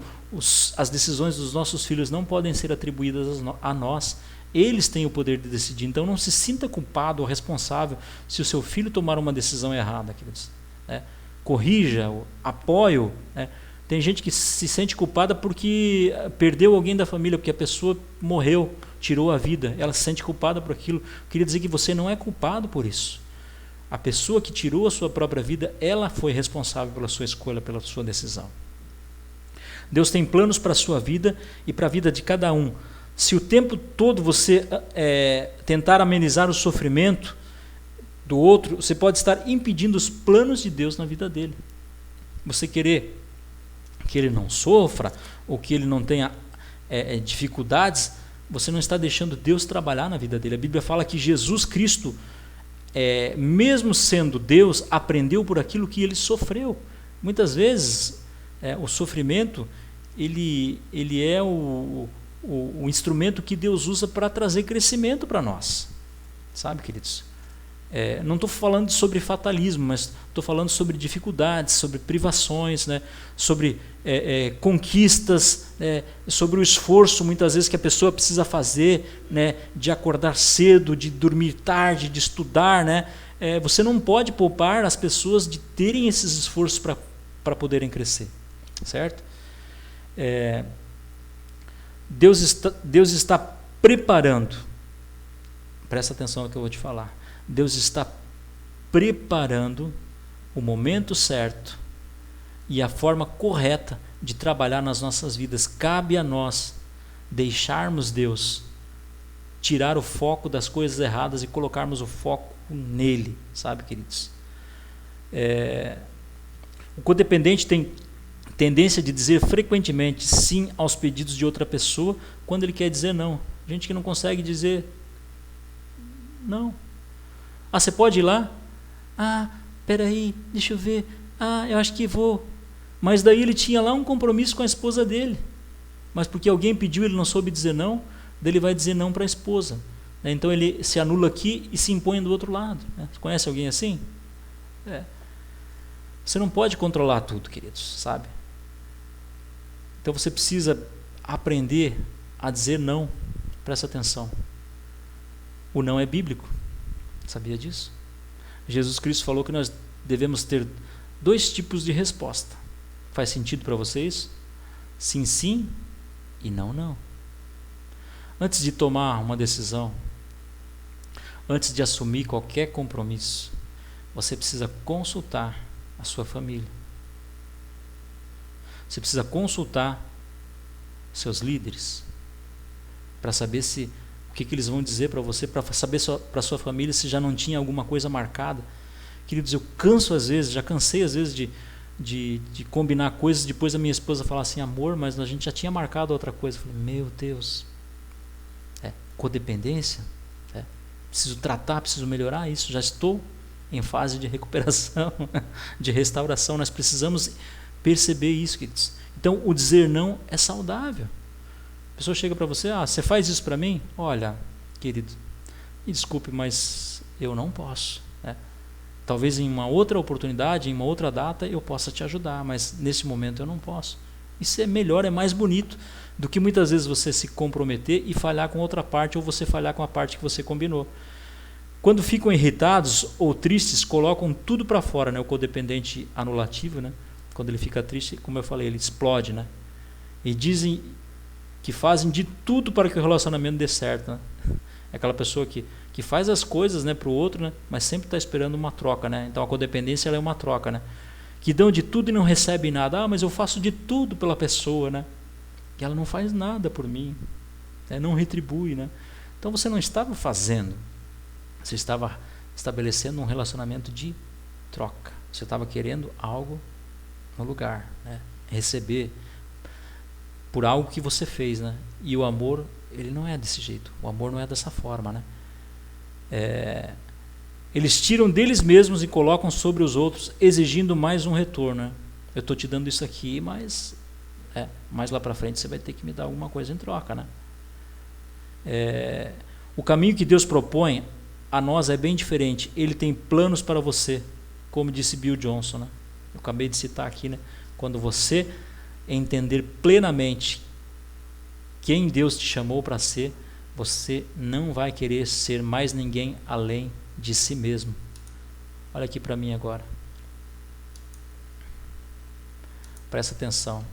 as decisões dos nossos filhos não podem ser atribuídas a nós, eles têm o poder de decidir. Então não se sinta culpado ou responsável se o seu filho tomar uma decisão errada, queridos. Né? Corrija, apoie-o. Né? Tem gente que se sente culpada porque perdeu alguém da família, porque a pessoa morreu, tirou a vida. Ela se sente culpada por aquilo. Eu queria dizer que você não é culpado por isso. A pessoa que tirou a sua própria vida, ela foi responsável pela sua escolha, pela sua decisão. Deus tem planos para a sua vida e para a vida de cada um. Se o tempo todo você tentar amenizar o sofrimento do outro, você pode estar impedindo os planos de Deus na vida dele. Você querer que ele não sofra ou que ele não tenha dificuldades, você não está deixando Deus trabalhar na vida dele. A Bíblia fala que Jesus Cristo, mesmo sendo Deus, aprendeu por aquilo que ele sofreu. Muitas vezes o sofrimento ele é o instrumento que Deus usa para trazer crescimento para nós, sabe, queridos? Não estou falando sobre fatalismo, mas estou falando sobre dificuldades, sobre privações, né? Sobre conquistas, sobre o esforço muitas vezes que a pessoa precisa fazer, né? De acordar cedo, de dormir tarde, de estudar, né? Você não pode poupar as pessoas de terem esses esforços para poderem crescer, certo? Deus está preparando, presta atenção no que eu vou te falar, Deus está preparando o momento certo e a forma correta de trabalhar nas nossas vidas. Cabe a nós deixarmos Deus tirar o foco das coisas erradas e colocarmos o foco nele, sabe, queridos? O codependente tem tendência de dizer frequentemente sim aos pedidos de outra pessoa quando ele quer dizer não. Gente que não consegue dizer não. Você pode ir lá? Peraí, deixa eu ver. Eu acho que vou. Mas daí ele tinha lá um compromisso com a esposa dele. Mas porque alguém pediu, ele não soube dizer não, daí ele vai dizer não para a esposa. Então ele se anula aqui e se impõe do outro lado. Você conhece alguém assim? Você não pode controlar tudo, queridos, sabe? Então você precisa aprender a dizer não. Presta atenção. O não é bíblico. Sabia disso? Jesus Cristo falou que nós devemos ter 2 tipos de resposta. Faz sentido para vocês? Sim, sim e não, não. Antes de tomar uma decisão, antes de assumir qualquer compromisso, você precisa consultar a sua família. Você precisa consultar seus líderes para saber o que eles vão dizer para você, para saber para a sua família se já não tinha alguma coisa marcada. Queridos, eu já cansei às vezes de combinar coisas, depois a minha esposa falar assim: amor, mas a gente já tinha marcado outra coisa. Eu falei: meu Deus, codependência? Preciso tratar, preciso melhorar isso, já estou em fase de recuperação, de restauração. Nós precisamos perceber isso, queridos. Então, o dizer não é saudável. A pessoa chega para você: você faz isso para mim? Olha, querido, E desculpe, mas eu não posso, né? Talvez em uma outra oportunidade, em uma outra data, eu possa te ajudar, mas nesse momento eu não posso. Isso é melhor, é mais bonito do que muitas vezes você se comprometer e falhar com outra parte, ou você falhar com a parte que você combinou. Quando ficam irritados ou tristes, colocam tudo para fora, né? O codependente anulativo, né? Quando ele fica triste, como eu falei, ele explode, né? E dizem que fazem de tudo para que o relacionamento dê certo, né? É aquela pessoa que faz as coisas, né, para o outro, né, mas sempre está esperando uma troca, né? Então a codependência ela é uma troca, né? Que dão de tudo e não recebem nada. Ah, mas eu faço de tudo pela pessoa, né? E ela não faz nada por mim, né? Não retribui, né? Então você não estava fazendo, você estava estabelecendo um relacionamento de troca. Você estava querendo algo no lugar, né? Receber por algo que você fez, né? E o amor, ele não é desse jeito. O amor não é dessa forma, né? Eles tiram deles mesmos e colocam sobre os outros, exigindo mais um retorno, né? Eu estou te dando isso aqui, mas mais lá para frente você vai ter que me dar alguma coisa em troca, né? O caminho que Deus propõe a nós é bem diferente. Ele tem planos para você, como disse Bill Johnson, né? Eu acabei de citar aqui, né? Quando você entender plenamente quem Deus te chamou para ser, você não vai querer ser mais ninguém além de si mesmo. Olha aqui para mim agora. Presta atenção.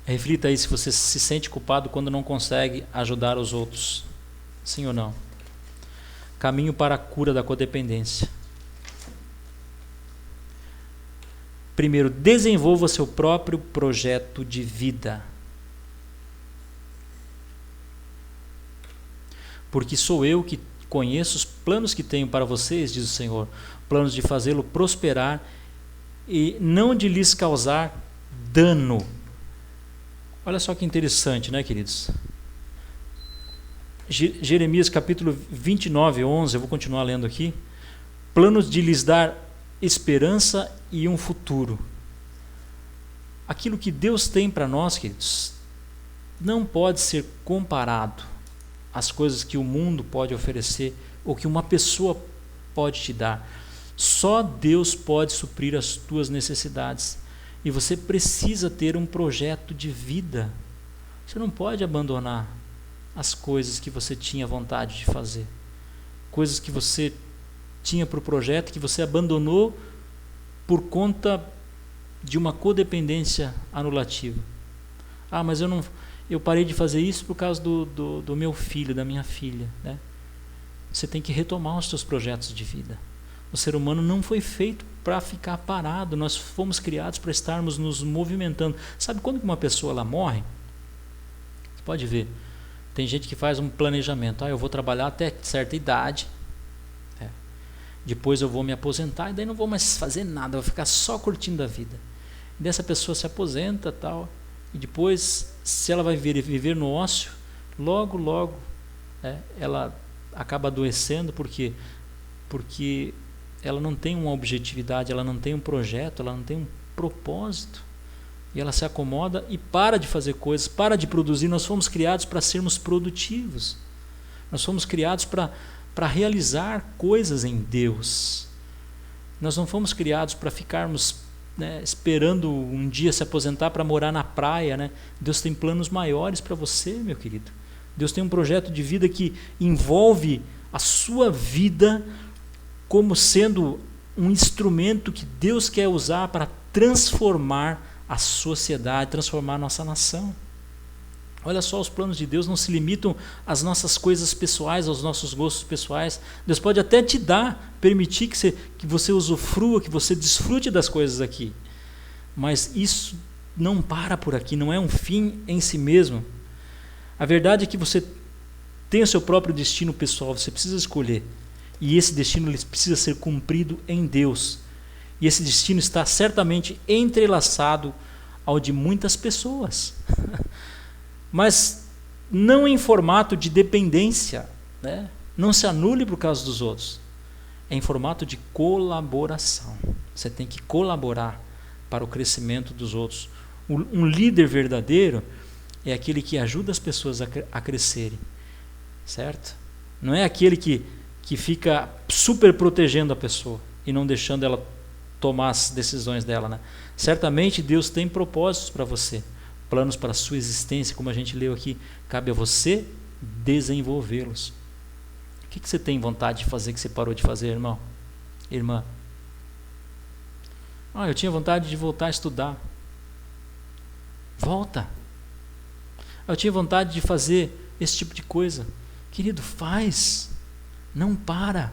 Reflita aí se você se sente culpado quando não consegue ajudar os outros. Sim ou não? Caminho para a cura da codependência. Primeiro, desenvolva seu próprio projeto de vida. Porque sou eu que conheço os planos que tenho para vocês, diz o Senhor, planos de fazê-lo prosperar e não de lhes causar dano. Olha só que interessante, né, queridos? Jeremias capítulo 29, 11, eu vou continuar lendo aqui. Planos de lhes dar esperança e um futuro. Aquilo que Deus tem para nós, queridos, não pode ser comparado às coisas que o mundo pode oferecer ou que uma pessoa pode te dar. Só Deus pode suprir as tuas necessidades. E você precisa ter um projeto de vida. Você não pode abandonar as coisas que você tinha vontade de fazer. Coisas que você tinha para o projeto, que você abandonou por conta de uma codependência anulativa. Ah, mas eu parei de fazer isso por causa do meu filho, da minha filha, né? Você tem que retomar os seus projetos de vida. O ser humano não foi feito para ficar parado. Nós fomos criados para estarmos nos movimentando. Sabe quando uma pessoa ela morre? Você pode ver. Tem gente que faz um planejamento. Eu vou trabalhar até certa idade. Depois eu vou me aposentar e daí não vou mais fazer nada. Vou ficar só curtindo a vida. E dessa pessoa se aposenta tal. E depois, se ela vai viver no ócio, logo, ela acaba adoecendo porque ela não tem uma objetividade, ela não tem um projeto, ela não tem um propósito. E ela se acomoda e para de fazer coisas, para de produzir. Nós fomos criados para sermos produtivos. Nós fomos criados para realizar coisas em Deus. Nós não fomos criados para ficarmos esperando um dia se aposentar para morar na praia, né? Deus tem planos maiores para você, meu querido. Deus tem um projeto de vida que envolve a sua vida como sendo um instrumento que Deus quer usar para transformar a sociedade, transformar a nossa nação. Olha só, os planos de Deus não se limitam às nossas coisas pessoais, aos nossos gostos pessoais. Deus pode até te dar, permitir que você usufrua, que você desfrute das coisas aqui. Mas isso não para por aqui, não é um fim em si mesmo. A verdade é que você tem o seu próprio destino pessoal, você precisa escolher. E esse destino precisa ser cumprido em Deus. E esse destino está certamente entrelaçado ao de muitas pessoas. Mas não em formato de dependência, né? Não se anule por causa dos outros. É em formato de colaboração. Você tem que colaborar para o crescimento dos outros. Um líder verdadeiro é aquele que ajuda as pessoas a crescerem, certo? Não é aquele que fica super protegendo a pessoa e não deixando ela tomar as decisões dela, né? Certamente Deus tem propósitos para você, planos para a sua existência, como a gente leu aqui. Cabe a você desenvolvê-los. O que você tem vontade de fazer que você parou de fazer, irmão? Irmã? Eu tinha vontade de voltar a estudar. Volta. Eu tinha vontade de fazer esse tipo de coisa. Querido, faz. Não para.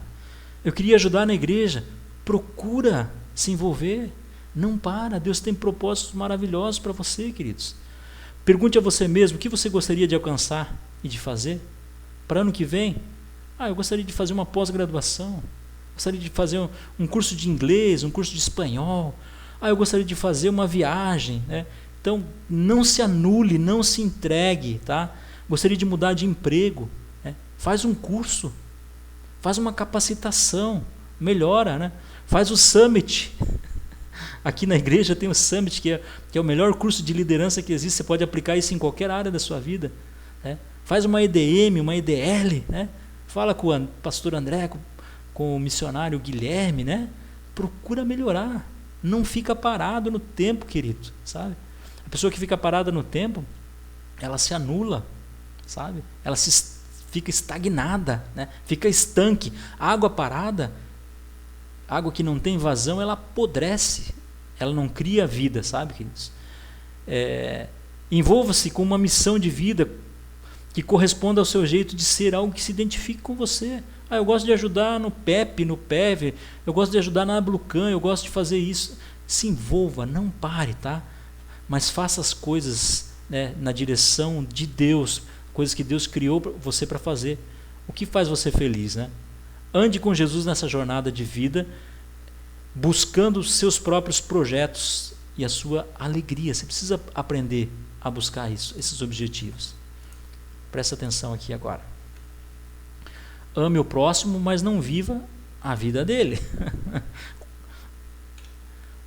Eu queria ajudar na igreja. Procura se envolver. Não para. Deus tem propósitos maravilhosos para você, queridos. Pergunte a você mesmo o que você gostaria de alcançar e de fazer para ano que vem. Eu gostaria de fazer uma pós-graduação. Gostaria de fazer um curso de inglês, um curso de espanhol. Eu gostaria de fazer uma viagem, né? Então, não se anule, não se entregue, tá? Gostaria de mudar de emprego, né? Faz um curso, faz uma capacitação, melhora, né? Faz o Summit. Aqui na igreja tem o Summit, que é o melhor curso de liderança que existe. Você pode aplicar isso em qualquer área da sua vida, né? Faz uma EDM, uma EDL, né? Fala com o pastor André, com o missionário Guilherme, né? Procura melhorar. Não fica parado no tempo, querido, sabe? A pessoa que fica parada no tempo, ela se anula, sabe? Ela fica estagnada, né? Fica estanque. Água parada, água que não tem vazão, ela apodrece. Ela não cria vida, sabe, queridos? Envolva-se com uma missão de vida que corresponda ao seu jeito de ser, algo que se identifique com você. Eu gosto de ajudar no PEP, no PEV, eu gosto de ajudar na Ablucan, eu gosto de fazer isso. Se envolva, não pare, tá? Mas faça as coisas, né, na direção de Deus, coisas que Deus criou você para fazer. O que faz você feliz, né? Ande com Jesus nessa jornada de vida, buscando os seus próprios projetos e a sua alegria. Você precisa aprender a buscar isso, esses objetivos. Presta atenção aqui agora. Ame o próximo, mas não viva a vida dele.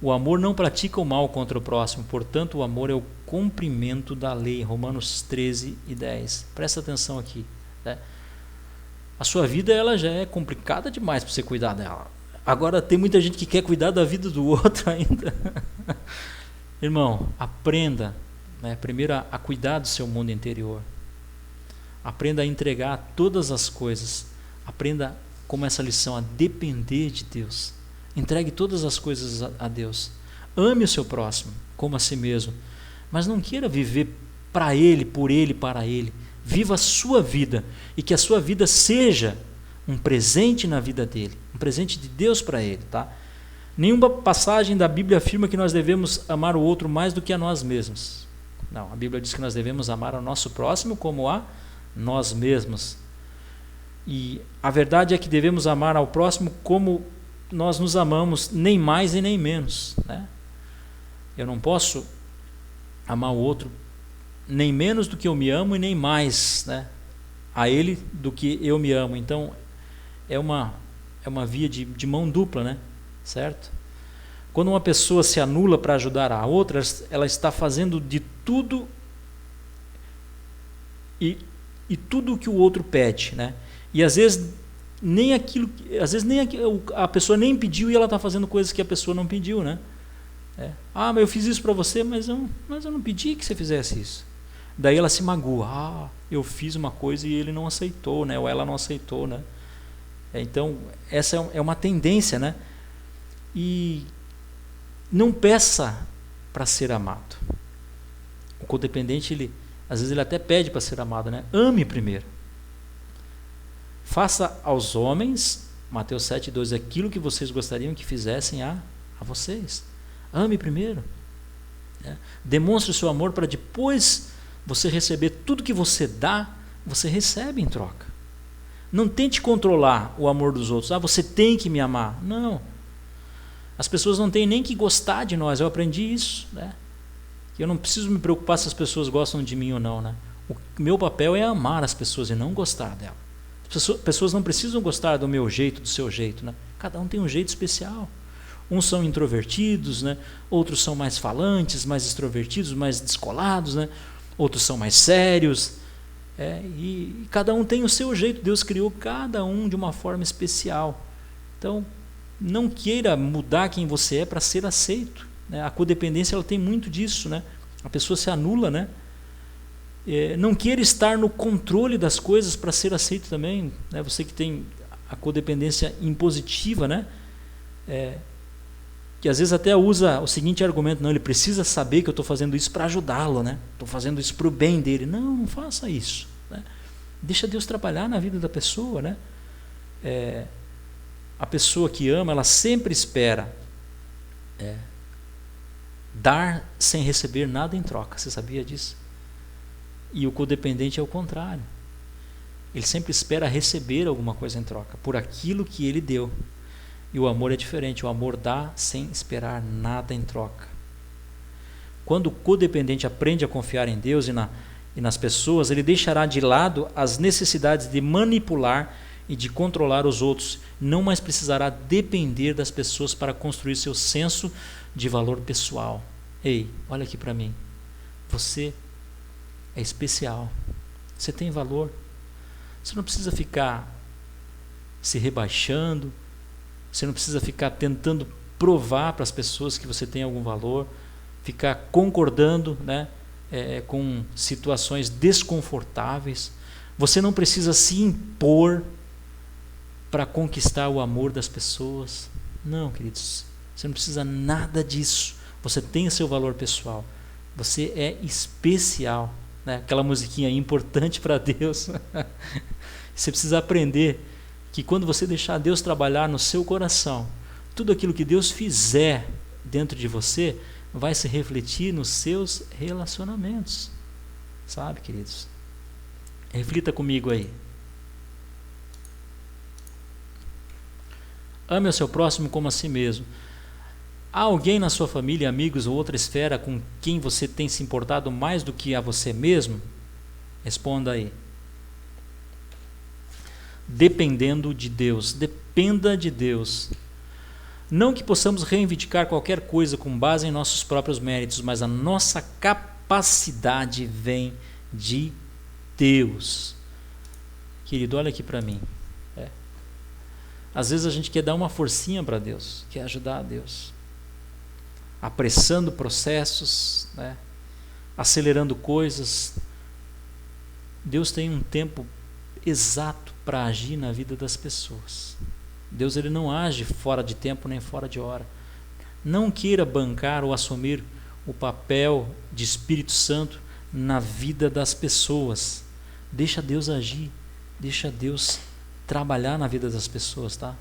O amor não pratica o mal contra o próximo, portanto o amor é o cumprimento da lei. Romanos 13:10. Presta atenção aqui, né? A sua vida ela já é complicada demais para você cuidar dela. Agora tem muita gente que quer cuidar da vida do outro ainda. Irmão, aprenda, né, primeiro a cuidar do seu mundo interior. Aprenda a entregar todas as coisas. Aprenda, como essa lição, a depender de Deus. Entregue todas as coisas a Deus. Ame o seu próximo como a si mesmo. Mas não queira viver para Ele, por Ele, para Ele. Viva a sua vida. E que a sua vida seja um presente na vida dele. Um presente de Deus para ele, tá? Nenhuma passagem da Bíblia afirma que nós devemos amar o outro mais do que a nós mesmos. Não, a Bíblia diz que nós devemos amar ao nosso próximo como a nós mesmos. E a verdade é que devemos amar ao próximo como nós nos amamos, nem mais e nem menos, né? Eu não posso amar o outro nem menos do que eu me amo e nem mais, né, a ele do que eu me amo. Então é uma via de mão dupla, né? Certo? Quando uma pessoa se anula para ajudar a outra, ela está fazendo de tudo e tudo o que o outro pede, né? E às vezes nem a pessoa nem pediu e ela está fazendo coisas que a pessoa não pediu, né? Mas eu fiz isso para você, mas eu não pedi que você fizesse isso. Daí ela se magoa. Eu fiz uma coisa e ele não aceitou, né? Ou ela não aceitou, né? Então essa é uma tendência, né? E não peça para ser amado. O codependente, às vezes ele até pede para ser amado, né? Ame primeiro. Faça aos homens, Mateus 7:12, aquilo que vocês gostariam que fizessem a vocês. Ame primeiro, né? Demonstre o seu amor para depois você receber tudo que você dá, você recebe em troca. Não tente controlar o amor dos outros. Você tem que me amar. Não. As pessoas não têm nem que gostar de nós. Eu aprendi isso, né? Eu não preciso me preocupar se as pessoas gostam de mim ou não, né? O meu papel é amar as pessoas e não gostar delas. As pessoas não precisam gostar do meu jeito, do seu jeito, né? Cada um tem um jeito especial. Uns são introvertidos, né? Outros são mais falantes, mais extrovertidos, mais descolados, né? Outros são mais sérios. E cada um tem o seu jeito. Deus criou cada um de uma forma especial. Então, não queira mudar quem você é para ser aceito, né? A codependência ela tem muito disso, né? A pessoa se anula, né? Não queira estar no controle das coisas para ser aceito também, né? Você que tem a codependência impositiva, né? Que às vezes até usa o seguinte argumento: não, ele precisa saber que eu estou fazendo isso para ajudá-lo, né? Estou fazendo isso para o bem dele. Não faça isso, né? Deixa Deus trabalhar na vida da pessoa, né? A pessoa que ama, ela sempre espera dar sem receber nada em troca. Você sabia disso? E o codependente é o contrário. Ele sempre espera receber alguma coisa em troca por aquilo que ele deu. E o amor é diferente. O amor dá sem esperar nada em troca. Quando o codependente aprende a confiar em Deus e nas pessoas, ele deixará de lado as necessidades de manipular e de controlar os outros. Não mais precisará depender das pessoas para construir seu senso de valor pessoal. Ei, olha aqui para mim. Você é especial. Você tem valor. Você não precisa ficar se rebaixando. Você não precisa ficar tentando provar para as pessoas que você tem algum valor. Ficar concordando, né, com situações desconfortáveis. Você não precisa se impor para conquistar o amor das pessoas. Não, queridos. Você não precisa nada disso. Você tem o seu valor pessoal. Você é especial, né? Aquela musiquinha importante para Deus. Você precisa aprender que quando você deixar Deus trabalhar no seu coração, tudo aquilo que Deus fizer dentro de você vai se refletir nos seus relacionamentos. Sabe, queridos? Reflita comigo aí. Ame o seu próximo como a si mesmo. Há alguém na sua família, amigos ou outra esfera com quem você tem se importado mais do que a você mesmo? Responda aí. Dependendo de Deus. Dependa de Deus. Não que possamos reivindicar qualquer coisa com base em nossos próprios méritos, mas a nossa capacidade vem de Deus. Querido, olha aqui para mim. Às vezes a gente quer dar uma forcinha para Deus, quer ajudar a Deus, apressando processos, né? Acelerando coisas. Deus tem um tempo exato para agir na vida das pessoas. Deus ele não age fora de tempo nem fora de hora. Não queira bancar ou assumir o papel de Espírito Santo na vida das pessoas. Deixa Deus agir, deixa Deus trabalhar na vida das pessoas, tá?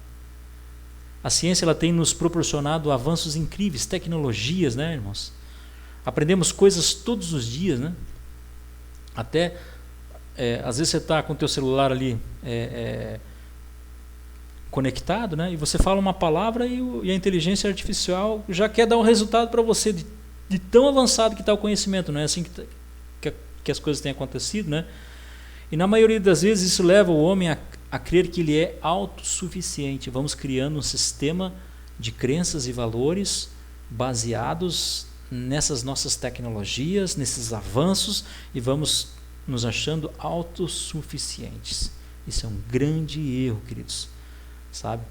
A ciência ela tem nos proporcionado avanços incríveis, tecnologias, né, irmãos? Aprendemos coisas todos os dias, né? Até às vezes você está com o teu celular ali conectado, né? E você fala uma palavra e a inteligência artificial já quer dar um resultado para você de tão avançado que está o conhecimento, não é assim que as coisas têm acontecido, né? E na maioria das vezes isso leva o homem a crer que ele é autossuficiente. Vamos criando um sistema de crenças e valores baseados nessas nossas tecnologias, nesses avanços, e vamos nos achando autossuficientes. Isso é um grande erro, queridos, sabe?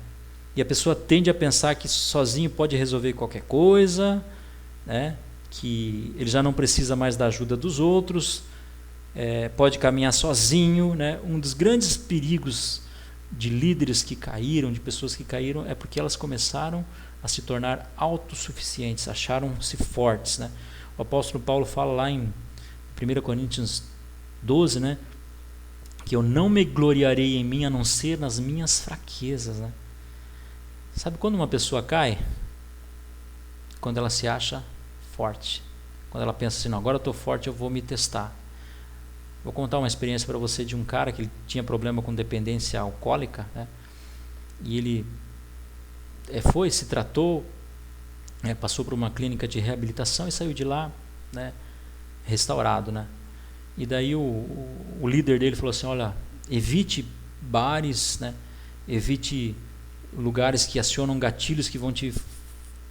E a pessoa tende a pensar que sozinho pode resolver qualquer coisa, né? Que ele já não precisa mais da ajuda dos outros, pode caminhar sozinho, né? Um dos grandes perigos de líderes que caíram, de pessoas que caíram, é porque elas começaram a se tornar autossuficientes, acharam-se fortes, né? O apóstolo Paulo fala lá em 1 Coríntios 12, né? Que eu não me gloriarei em mim a não ser nas minhas fraquezas, né? Sabe quando uma pessoa cai? Quando ela se acha forte. Quando ela pensa assim, não, agora eu estou forte, eu vou me testar. Vou contar uma experiência para você de um cara que ele tinha problema com dependência alcoólica, né? E ele se tratou, passou por uma clínica de reabilitação e saiu de lá, né, restaurado, né? E daí o líder dele falou assim, olha, evite bares, né? Evite lugares que acionam gatilhos que vão te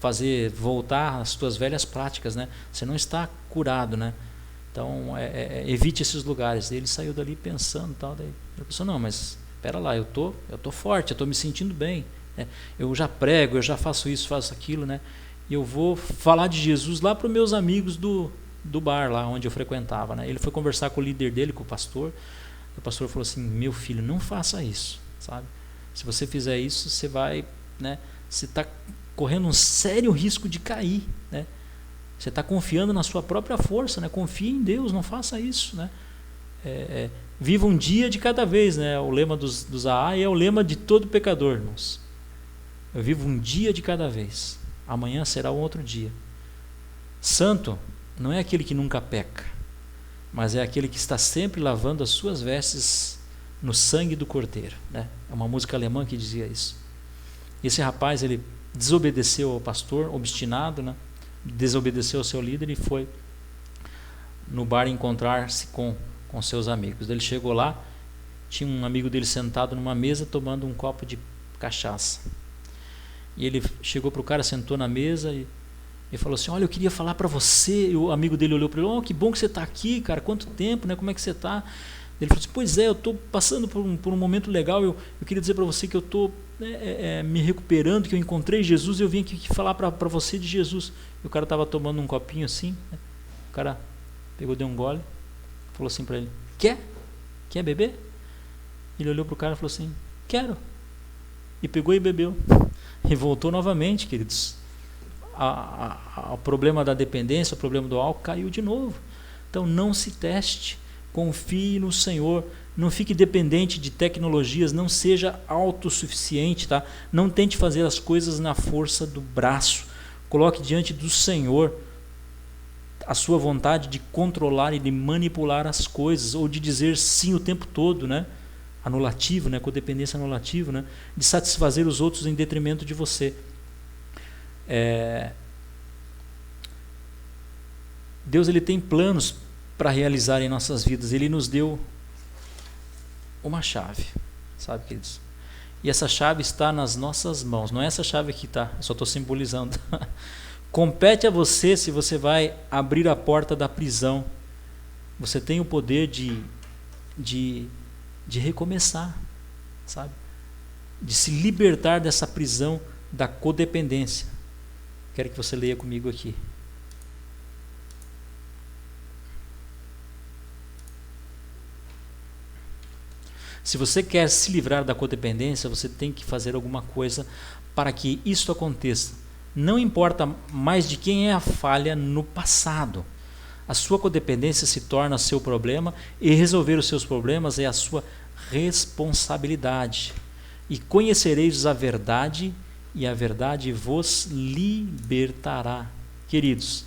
fazer voltar às tuas velhas práticas, né? Você não está curado, né? Então, evite esses lugares. Ele saiu dali pensando, tal, daí ele pensou, não, mas espera lá, eu tô forte, eu estou me sentindo bem, né? Eu já prego, eu já faço isso, faço aquilo, né? E eu vou falar de Jesus lá para os meus amigos do bar, lá onde eu frequentava, né? Ele foi conversar com o líder dele, com o pastor falou assim, meu filho, não faça isso, sabe? Se você fizer isso, você vai, né? Você está correndo um sério risco de cair, né? Você está confiando na sua própria força, né? Confie em Deus, não faça isso, né? Viva um dia de cada vez, né? O lema dos AA é o lema de todo pecador, irmãos. Eu vivo um dia de cada vez. Amanhã será um outro dia. Santo não é aquele que nunca peca, mas é aquele que está sempre lavando as suas vestes no sangue do Cordeiro, né? É uma música alemã que dizia isso. Esse rapaz, ele desobedeceu ao pastor, obstinado, né? Desobedeceu ao seu líder e foi no bar encontrar-se com seus amigos. Ele chegou lá, tinha um amigo dele sentado numa mesa tomando um copo de cachaça. E ele chegou para o cara, sentou na mesa e falou assim, olha, eu queria falar para você. E o amigo dele olhou para ele, oh, que bom que você está aqui, cara, quanto tempo, né? Como é que você está? Ele falou assim, pois é, eu estou passando por um momento legal, eu queria dizer para você que eu estou me recuperando, que eu encontrei Jesus e eu vim aqui falar para você de Jesus. E o cara estava tomando um copinho assim, né? O cara pegou, deu um gole, falou assim para ele, quer beber? Ele olhou para o cara e falou assim, quero. E pegou e bebeu. E voltou novamente, queridos. O problema da dependência, o problema do álcool caiu de novo. Então não se teste, confie no Senhor, não fique dependente de tecnologias, não seja autossuficiente, tá? Não tente fazer as coisas na força do braço. Coloque diante do Senhor a sua vontade de controlar e de manipular as coisas, ou de dizer sim o tempo todo, né? Anulativo, né? Codependência anulativa, né? De satisfazer os outros em detrimento de você. Deus, ele tem planos para realizar em nossas vidas. Ele nos deu uma chave, sabe, queridos? E essa chave está nas nossas mãos. Não é essa chave aqui, tá? Eu só estou simbolizando. Compete a você se você vai abrir a porta da prisão. Você tem o poder de recomeçar, sabe? De se libertar dessa prisão da codependência. Quero que você leia comigo aqui. Se você quer se livrar da codependência, você tem que fazer alguma coisa para que isso aconteça. Não importa mais de quem é a falha no passado. A sua codependência se torna seu problema e resolver os seus problemas é a sua responsabilidade. E conhecereis a verdade e a verdade vos libertará. Queridos,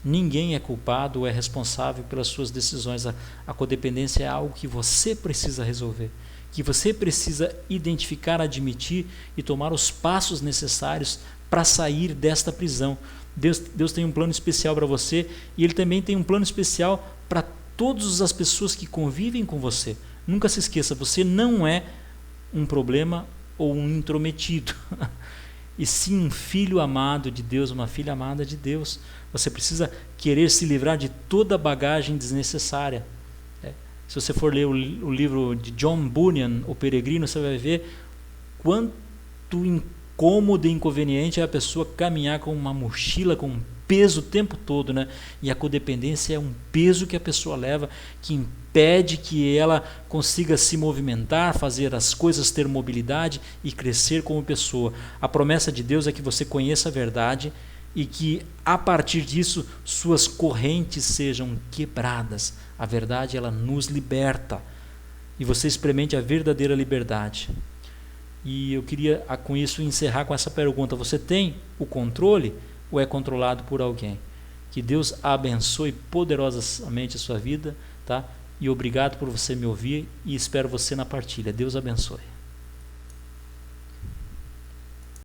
ninguém é culpado ou é responsável pelas suas decisões. A codependência é algo que você precisa resolver, que você precisa identificar, admitir e tomar os passos necessários para sair desta prisão. Deus tem um plano especial para você e Ele também tem um plano especial para todas as pessoas que convivem com você. Nunca se esqueça, você não é um problema ou um intrometido, e sim um filho amado de Deus, uma filha amada de Deus. Você precisa querer se livrar de toda bagagem desnecessária. Se você for ler o livro de John Bunyan, O Peregrino, você vai ver quanto incômodo e inconveniente é a pessoa caminhar com uma mochila, com um peso o tempo todo, né? E a codependência é um peso que a pessoa leva, que impede que ela consiga se movimentar, fazer as coisas, ter mobilidade e crescer como pessoa. A promessa de Deus é que você conheça a verdade e que a partir disso suas correntes sejam quebradas. A verdade, ela nos liberta e você experimente a verdadeira liberdade. E eu queria com isso encerrar com essa pergunta: você tem o controle ou é controlado por alguém? Que Deus abençoe poderosamente a sua vida, tá? E obrigado por você me ouvir e espero você na partilha. Deus abençoe.